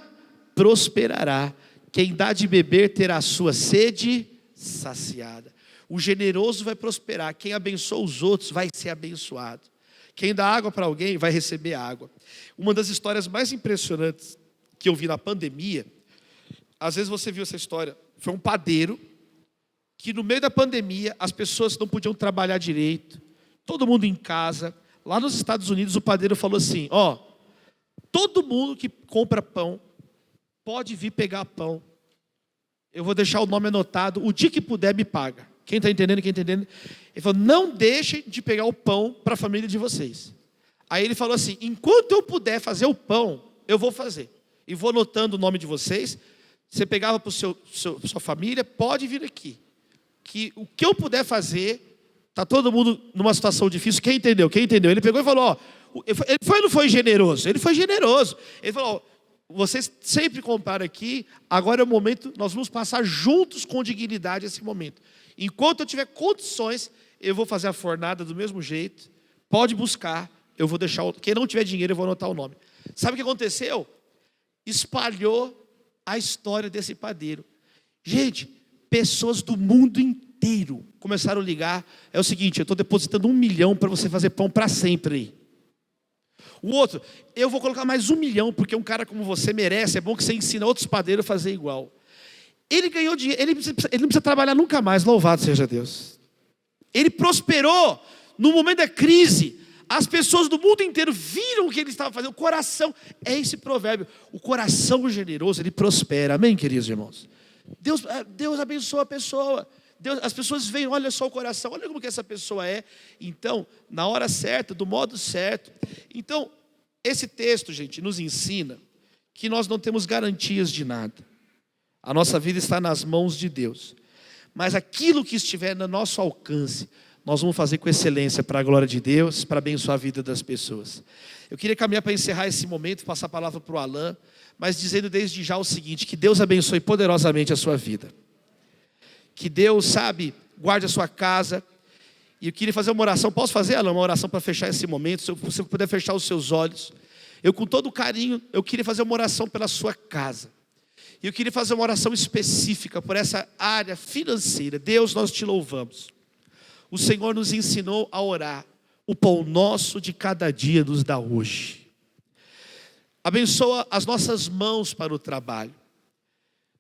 prosperará. Quem dá de beber terá a sua sede saciada. O generoso vai prosperar. Quem abençoa os outros vai ser abençoado. Quem dá água para alguém vai receber água. Uma das histórias mais impressionantes que eu vi na pandemia, às vezes você viu essa história, foi um padeiro que no meio da pandemia as pessoas não podiam trabalhar direito, todo mundo em casa. Lá nos Estados Unidos o padeiro falou assim, todo mundo que compra pão pode vir pegar pão. Eu vou deixar o nome anotado, o dia que puder me paga. Quem está entendendo, quem está entendendo? Ele falou, não deixem de pegar o pão para a família de vocês. Aí ele falou assim, enquanto eu puder fazer o pão, eu vou fazer. E vou anotando o nome de vocês. Você pegava para sua família, pode vir aqui. Que o que eu puder fazer, está todo mundo numa situação difícil. Quem entendeu? Quem entendeu? Ele pegou e falou, ele não foi generoso? Ele foi generoso. Ele falou, vocês sempre compraram aqui, agora é o momento, nós vamos passar juntos com dignidade esse momento. Enquanto eu tiver condições, eu vou fazer a fornada do mesmo jeito, pode buscar, eu vou deixar, quem não tiver dinheiro eu vou anotar o nome. Sabe o que aconteceu? Espalhou a história desse padeiro. Gente, pessoas do mundo inteiro começaram a ligar, é o seguinte, eu estou depositando 1 milhão para você fazer pão para sempre aí. O outro, eu vou colocar mais 1 milhão, porque um cara como você merece, é bom que você ensina outros padeiros a fazer igual. Ele ganhou dinheiro, ele não precisa trabalhar nunca mais, louvado seja Deus. Ele prosperou no momento da crise. As pessoas do mundo inteiro viram o que ele estava fazendo. O coração, é esse provérbio, o coração generoso, ele prospera. Amém, queridos irmãos? Deus abençoa a pessoa. As pessoas veem, olha só o coração, olha como que essa pessoa é. Então, na hora certa, do modo certo. Então, esse texto, gente, nos ensina que nós não temos garantias de nada. A nossa vida está nas mãos de Deus. Mas aquilo que estiver no nosso alcance, nós vamos fazer com excelência para a glória de Deus, para abençoar a vida das pessoas. Eu queria caminhar para encerrar esse momento, passar a palavra para o Alan, mas dizendo desde já o seguinte: que Deus abençoe poderosamente a sua vida. Que Deus, sabe, guarde a sua casa. E eu queria fazer uma oração. Posso fazer, Alan, uma oração para fechar esse momento? Se você puder fechar os seus olhos. Eu, com todo carinho, eu queria fazer uma oração pela sua casa. E eu queria fazer uma oração específica por essa área financeira. Deus, nós te louvamos. O Senhor nos ensinou a orar. O pão nosso de cada dia nos dá hoje. Abençoa as nossas mãos para o trabalho.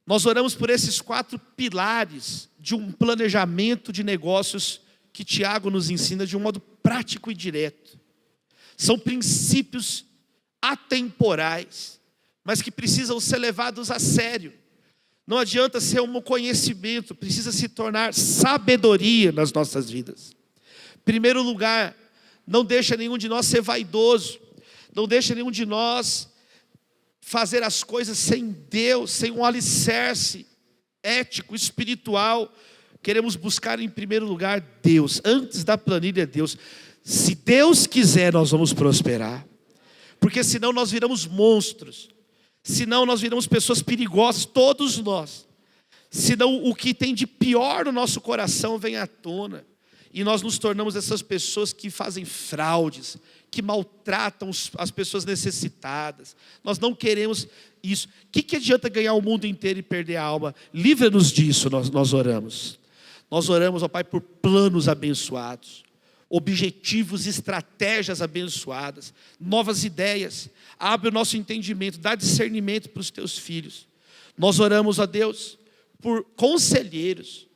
Nós oramos por esses 4 pilares de um planejamento de negócios que Tiago nos ensina de um modo prático e direto. São princípios atemporais, mas que precisam ser levados a sério. Não adianta ser um conhecimento, precisa se tornar sabedoria nas nossas vidas. Em primeiro lugar, não deixa nenhum de nós ser vaidoso, não deixa nenhum de nós fazer as coisas sem Deus, sem um alicerce ético, espiritual. Queremos buscar em primeiro lugar Deus, antes da planilha Deus. Se Deus quiser, nós vamos prosperar, porque senão nós viramos monstros, senão nós viramos pessoas perigosas, todos nós. Senão o que tem de pior no nosso coração vem à tona, e nós nos tornamos essas pessoas que fazem fraudes, que maltratam as pessoas necessitadas. Nós não queremos isso. O que adianta ganhar o mundo inteiro e perder a alma? Livra-nos disso, nós oramos. Nós oramos, ó Pai, por planos abençoados, objetivos, estratégias abençoadas, novas ideias. Abre o nosso entendimento, dá discernimento para os teus filhos. Nós oramos, ó Deus, por conselheiros.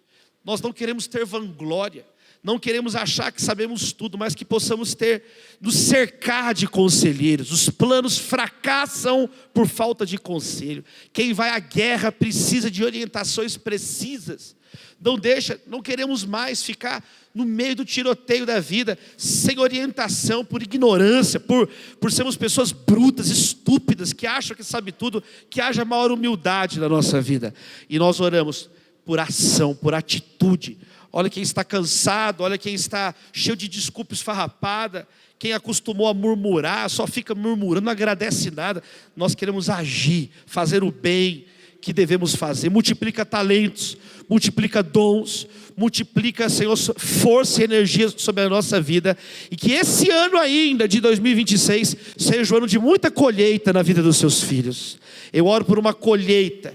Nós não queremos ter vanglória, não queremos achar que sabemos tudo, mas que possamos nos cercar de conselheiros. Os planos fracassam por falta de conselho. Quem vai à guerra precisa de orientações precisas. Não queremos mais ficar no meio do tiroteio da vida, sem orientação, por ignorância, por sermos pessoas brutas, estúpidas, que acham que sabe tudo. Que haja maior humildade na nossa vida. E nós oramos por ação, por atitude. Olha quem está cansado, olha quem está cheio de desculpa esfarrapada, quem acostumou a murmurar, só fica murmurando, não agradece nada. Nós queremos agir, fazer o bem que devemos fazer. Multiplica talentos, multiplica dons, multiplica, Senhor, força e energia sobre a nossa vida, e que esse ano ainda, de 2026, seja um ano de muita colheita na vida dos seus filhos. Eu oro por uma colheita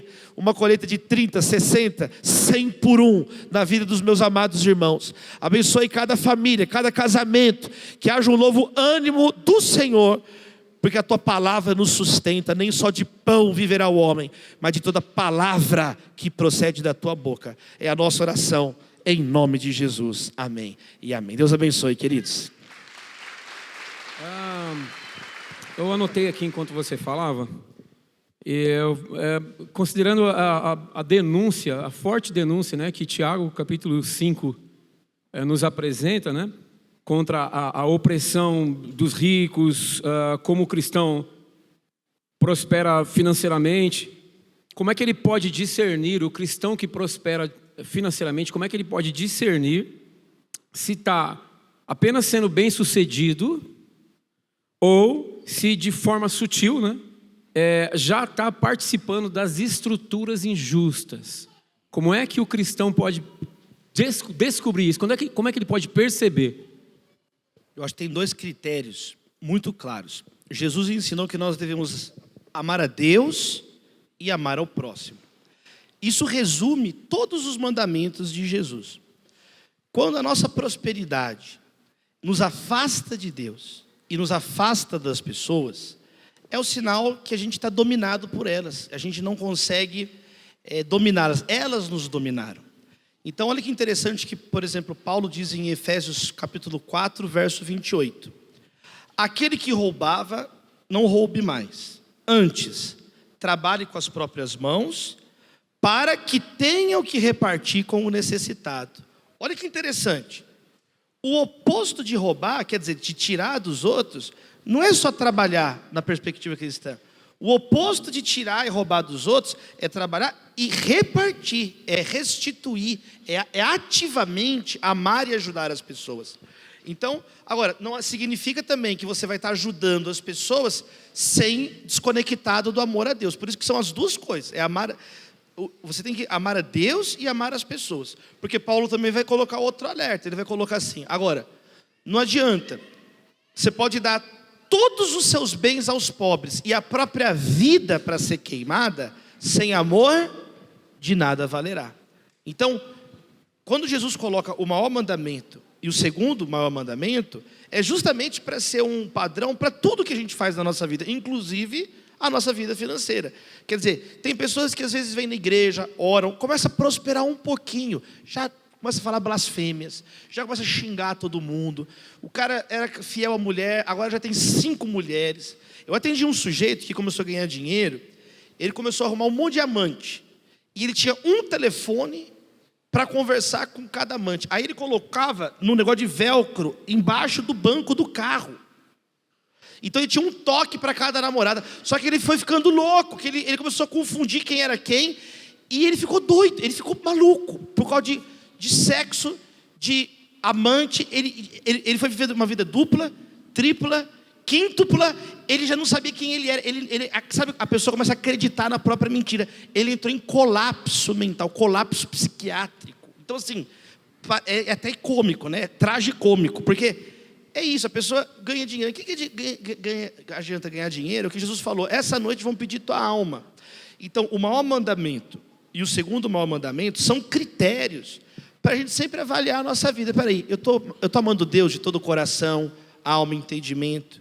de 30, 60, 100 por 1 na vida dos meus amados irmãos. Abençoe cada família, cada casamento, que haja um novo ânimo do Senhor, porque a tua palavra nos sustenta. Nem só de pão viverá o homem, mas de toda palavra que procede da tua boca. É a nossa oração, em nome de Jesus, amém e amém. Deus abençoe, queridos. Eu anotei aqui enquanto você falava, considerando a denúncia, a forte denúncia, né, que Tiago, capítulo 5, nos apresenta, né, contra a opressão dos ricos, como o cristão prospera financeiramente. Como é que ele pode discernir, o cristão que prospera financeiramente, como é que ele pode discernir se está apenas sendo bem sucedido ou se de forma sutil, né, já está participando das estruturas injustas? Como é que o cristão pode descobrir isso? Como é que ele pode perceber? Eu acho que tem 2 critérios muito claros. Jesus ensinou que nós devemos amar a Deus e amar ao próximo. Isso resume todos os mandamentos de Jesus. Quando a nossa prosperidade nos afasta de Deus e nos afasta das pessoas, é o sinal que a gente está dominado por elas. A gente não consegue dominá-las. Elas nos dominaram. Então, olha que interessante que, por exemplo, Paulo diz em Efésios capítulo 4, verso 28. Aquele que roubava, não roube mais. Antes, trabalhe com as próprias mãos, para que tenha o que repartir com o necessitado. Olha que interessante. O oposto de roubar, quer dizer, de tirar dos outros, não é só trabalhar na perspectiva cristã. O oposto de tirar e roubar dos outros é trabalhar e repartir, é restituir, é ativamente amar e ajudar as pessoas. Então, agora, não significa também que você vai estar ajudando as pessoas sem desconectado do amor a Deus. Por isso que são as duas coisas. Você tem que amar a Deus e amar as pessoas. Porque Paulo também vai colocar outro alerta. Ele vai colocar assim: agora, não adianta. Você pode dar todos os seus bens aos pobres e a própria vida para ser queimada, sem amor, de nada valerá. Então, quando Jesus coloca o maior mandamento e o segundo maior mandamento, é justamente para ser um padrão para tudo que a gente faz na nossa vida, inclusive a nossa vida financeira. Quer dizer, tem pessoas que às vezes vêm na igreja, oram, começa a prosperar um pouquinho, já começa a falar blasfêmias, já começa a xingar todo mundo. O cara era fiel à mulher, agora já tem 5 mulheres. Eu atendi um sujeito que começou a ganhar dinheiro, ele começou a arrumar um monte de amante, e ele tinha um telefone para conversar com cada amante. Aí ele colocava num negócio de velcro embaixo do banco do carro. Então ele tinha um toque para cada namorada. Só que ele foi ficando louco, que ele começou a confundir quem era quem, e ele ficou doido, ele ficou maluco por causa de sexo, de amante. Ele foi vivendo uma vida dupla, tripla, quíntupla. Ele já não sabia quem ele era. Sabe, a pessoa começa a acreditar na própria mentira. Ele entrou em colapso mental, colapso psiquiátrico. Então assim, é até cômico, né? É tragicômico, porque é isso, a pessoa ganha dinheiro. O que adianta ganhar dinheiro? É o que Jesus falou: essa noite vão pedir tua alma. Então, o maior mandamento e o segundo maior mandamento são critérios para a gente sempre avaliar a nossa vida. Peraí, eu tô amando Deus de todo o coração, alma, entendimento?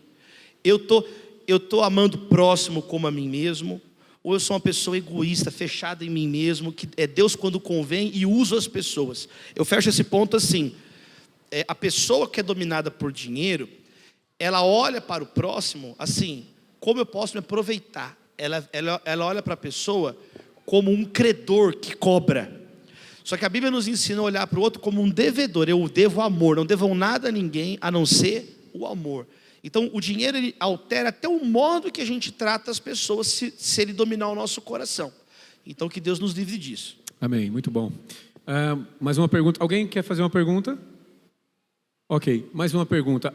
Eu tô amando o próximo como a mim mesmo? Ou eu sou uma pessoa egoísta, fechada em mim mesmo, que é Deus quando convém e uso as pessoas? Eu fecho esse ponto assim: a pessoa que é dominada por dinheiro, ela olha para o próximo assim: como eu posso me aproveitar? Ela olha para a pessoa como um credor que cobra. Só que a Bíblia nos ensina a olhar para o outro como um devedor. Eu devo amor, não devo nada a ninguém a não ser o amor. Então o dinheiro, ele altera até o modo que a gente trata as pessoas, se ele dominar o nosso coração. Então que Deus nos livre disso. Amém, muito bom. Mais uma pergunta. Alguém quer fazer uma pergunta? Ok, mais uma pergunta.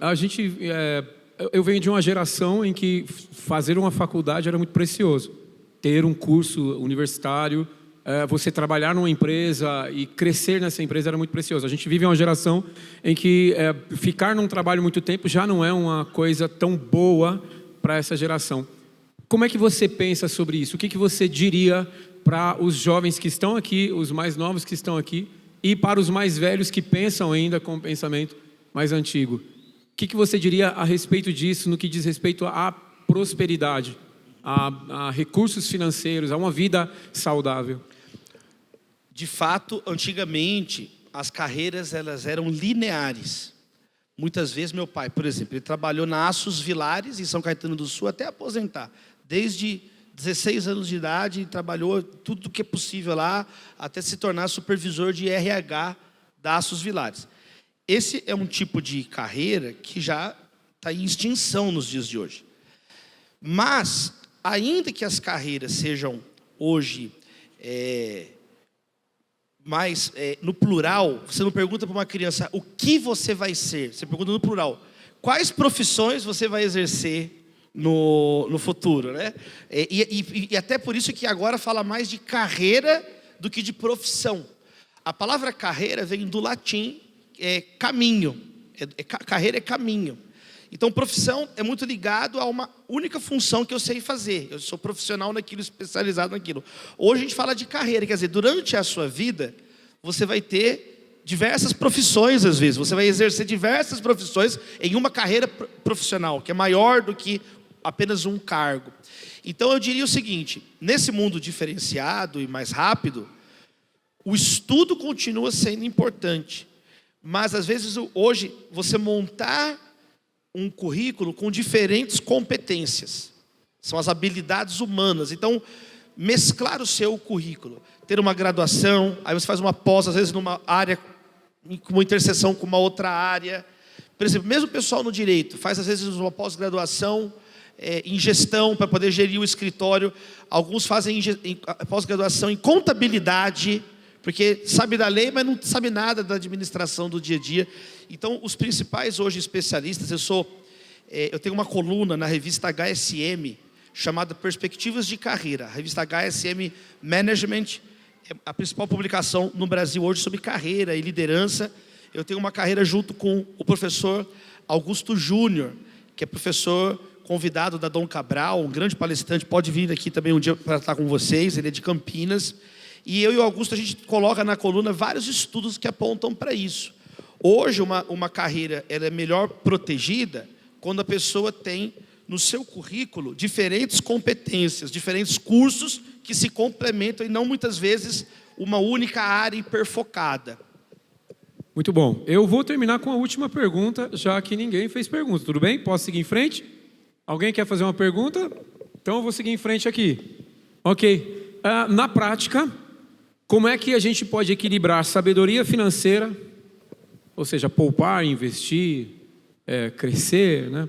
Eu venho de uma geração em que fazer uma faculdade era muito precioso. Ter um curso universitário, você trabalhar numa empresa e crescer nessa empresa era muito precioso. A gente vive uma geração em que ficar num trabalho muito tempo já não é uma coisa tão boa para essa geração. Como é que você pensa sobre isso? O que você diria para os jovens que estão aqui, os mais novos que estão aqui, e para os mais velhos que pensam ainda com o pensamento mais antigo? O que você diria a respeito disso, no que diz respeito à prosperidade, a recursos financeiros, a uma vida saudável? De fato, antigamente, as carreiras elas eram lineares. Muitas vezes meu pai, por exemplo, ele trabalhou na Aços Vilares, em São Caetano do Sul, até aposentar. Desde 16 anos de idade, trabalhou tudo o que é possível lá, até se tornar supervisor de RH da Aços Vilares. Esse é um tipo de carreira que já está em extinção nos dias de hoje. Mas, ainda que as carreiras sejam hoje mais no plural, você não pergunta para uma criança o que você vai ser, você pergunta no plural: quais profissões você vai exercer no futuro, né? E até por isso que agora fala mais de carreira do que de profissão. A palavra carreira vem do latim, caminho. Carreira é caminho. Então, profissão é muito ligado a uma única função que eu sei fazer. Eu sou profissional naquilo, especializado naquilo. Hoje a gente fala de carreira, quer dizer, durante a sua vida, você vai ter diversas profissões, às vezes. Você vai exercer diversas profissões em uma carreira profissional, que é maior do que apenas um cargo. Então, eu diria o seguinte: nesse mundo diferenciado e mais rápido, o estudo continua sendo importante. Mas, às vezes, hoje, você montar um currículo com diferentes competências. São as habilidades humanas. Então, mesclar o seu currículo. Ter uma graduação, aí você faz uma pós, às vezes, numa área, com uma interseção com uma outra área. Por exemplo, mesmo o pessoal no direito, faz, às vezes, uma pós-graduação em gestão, para poder gerir o escritório. Alguns fazem pós-graduação em contabilidade, porque sabe da lei, mas não sabe nada da administração do dia a dia. Então, os principais hoje especialistas, eu tenho uma coluna na revista HSM, chamada Perspectivas de Carreira. A revista HSM Management é a principal publicação no Brasil hoje sobre carreira e liderança. Eu tenho uma carreira junto com o professor Augusto Júnior, que é professor convidado da Dom Cabral, um grande palestrante, pode vir aqui também um dia para estar com vocês, ele é de Campinas. E eu e o Augusto, a gente coloca na coluna vários estudos que apontam para isso. Hoje, uma carreira ela é melhor protegida quando a pessoa tem no seu currículo diferentes competências, diferentes cursos que se complementam e não muitas vezes uma única área hiperfocada. Muito bom. Eu vou terminar com a última pergunta, já que ninguém fez pergunta. Tudo bem? Posso seguir em frente? Alguém quer fazer uma pergunta? Então eu vou seguir em frente aqui. Ok. Na prática, como é que a gente pode equilibrar sabedoria financeira, ou seja, poupar, investir, crescer, né?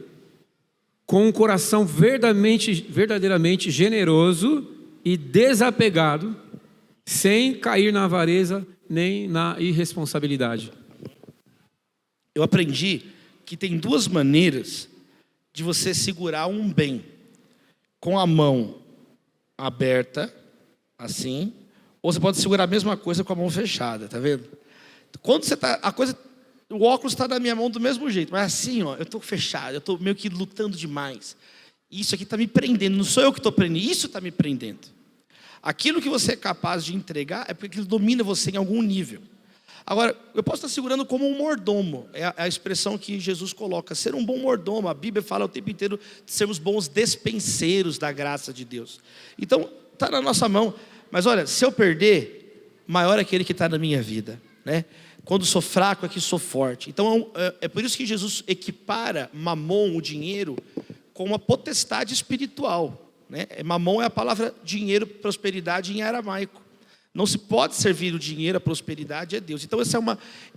Com um coração verdadeiramente generoso e desapegado, sem cair na avareza nem na irresponsabilidade? Eu aprendi que tem duas maneiras de você segurar um bem: com a mão aberta, assim, ou você pode segurar a mesma coisa com a mão fechada, tá vendo? Quando você tá, o óculos está na minha mão do mesmo jeito, mas assim, ó, eu estou fechado, eu estou meio que lutando demais. Isso aqui está me prendendo, não sou eu que estou prendendo, isso está me prendendo. Aquilo que você é capaz de entregar é porque ele domina você em algum nível. Agora, eu posso estar segurando como um mordomo, é a expressão que Jesus coloca, ser um bom mordomo. A Bíblia fala o tempo inteiro de sermos bons despenseiros da graça de Deus. Então, está na nossa mão, mas olha, se eu perder, maior é aquele que está na minha vida, né? Quando sou fraco é que sou forte. Então, é por isso que Jesus equipara mamon, o dinheiro, com uma potestade espiritual, né? Mamon é a palavra dinheiro, prosperidade em aramaico. Não se pode servir o dinheiro, a prosperidade é Deus. Então essa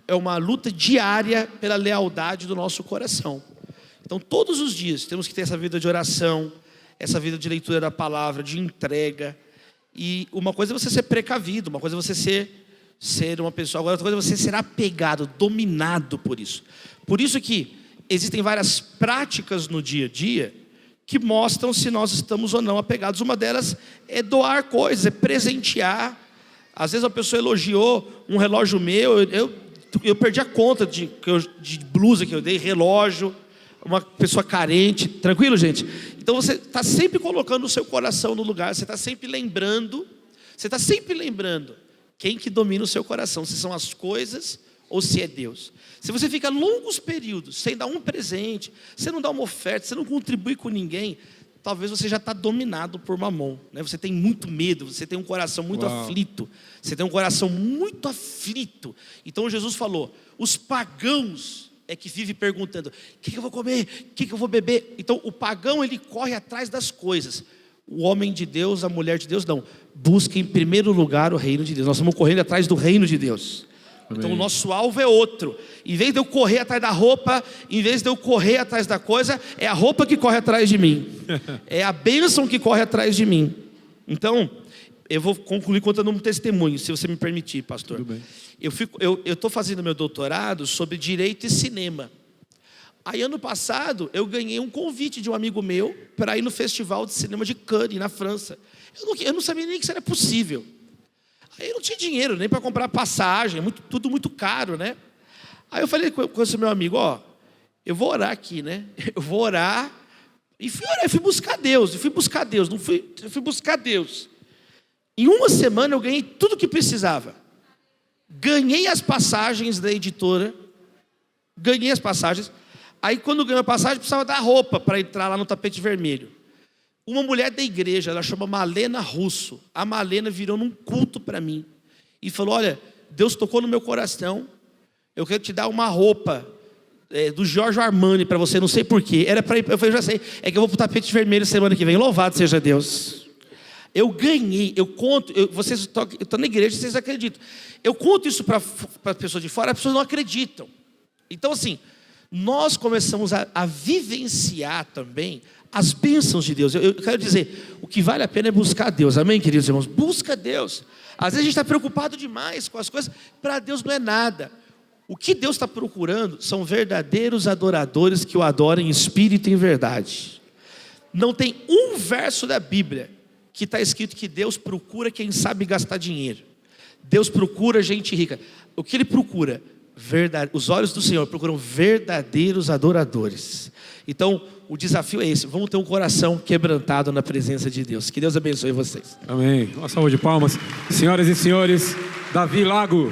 é uma luta diária pela lealdade do nosso coração. Então todos os dias temos que ter essa vida de oração, essa vida de leitura da palavra, de entrega. E uma coisa é você ser precavido, uma coisa é você ser uma pessoa, agora outra coisa é você ser apegado, dominado por isso. Por isso que existem várias práticas no dia a dia que mostram se nós estamos ou não apegados. Uma delas é doar coisas, é presentear. Às vezes a pessoa elogiou um relógio meu, eu perdi a conta de blusa que eu dei, relógio, uma pessoa carente, tranquilo, gente? Então você está sempre colocando o seu coração no lugar, você está sempre lembrando quem que domina o seu coração, se são as coisas ou se é Deus. Se você fica longos períodos sem dar um presente, você não dá uma oferta, você não contribui com ninguém, talvez você já está dominado por mamon, né? Você tem muito medo, você tem um coração muito aflito. Você tem um coração muito aflito. Então Jesus falou, os pagãos é que vivem perguntando, o que eu vou comer? O que eu vou beber? Então o pagão, ele corre atrás das coisas. O homem de Deus, a mulher de Deus, não. Busca em primeiro lugar o reino de Deus. Nós estamos correndo atrás do reino de Deus. Amém. Então o nosso alvo é outro. Em vez de eu correr atrás da roupa, em vez de eu correr atrás da coisa, é a roupa que corre atrás de mim. É a bênção que corre atrás de mim. Então, eu vou concluir contando um testemunho, se você me permitir, pastor. Tudo bem. Eu estou fazendo meu doutorado sobre direito e cinema. Aí ano passado eu ganhei um convite de um amigo meu para ir no Festival de Cinema de Cannes, na França. Eu não sabia nem que isso era possível. Aí eu não tinha dinheiro nem para comprar passagem, tudo muito caro, né? Aí eu falei com esse meu amigo, eu vou orar aqui, né? Eu vou orar. E fui orar, eu fui buscar Deus, eu fui buscar Deus. Em uma semana eu ganhei tudo o que precisava. Ganhei as passagens da editora, ganhei as passagens. Aí quando ganhei a passagem, precisava dar roupa para entrar lá no tapete vermelho. Uma mulher da igreja, ela chama Malena Russo. A Malena virou num culto para mim. E falou, olha, Deus tocou no meu coração. Eu quero te dar uma roupa do Giorgio Armani para você, não sei porquê. Era para eu falei, já sei, é que eu vou para o tapete vermelho semana que vem. Louvado seja Deus. Eu ganhei, eu conto, eu estou na igreja, vocês acreditam. Eu conto isso para pessoas de fora, as pessoas não acreditam. Então assim, nós começamos a vivenciar também as bênçãos de Deus. Eu quero dizer, o que vale a pena é buscar Deus, amém, queridos irmãos? Busca Deus. Às vezes a gente está preocupado demais com as coisas, para Deus não é nada. O que Deus está procurando são verdadeiros adoradores que o adorem em espírito e em verdade. Não tem um verso da Bíblia que está escrito que Deus procura quem sabe gastar dinheiro. Deus procura gente rica. O que Ele procura? Os olhos do Senhor procuram verdadeiros adoradores. Então, o desafio é esse. Vamos ter um coração quebrantado na presença de Deus. Que Deus abençoe vocês. Amém. Uma salva de palmas. Senhoras e senhores, Davi Lago.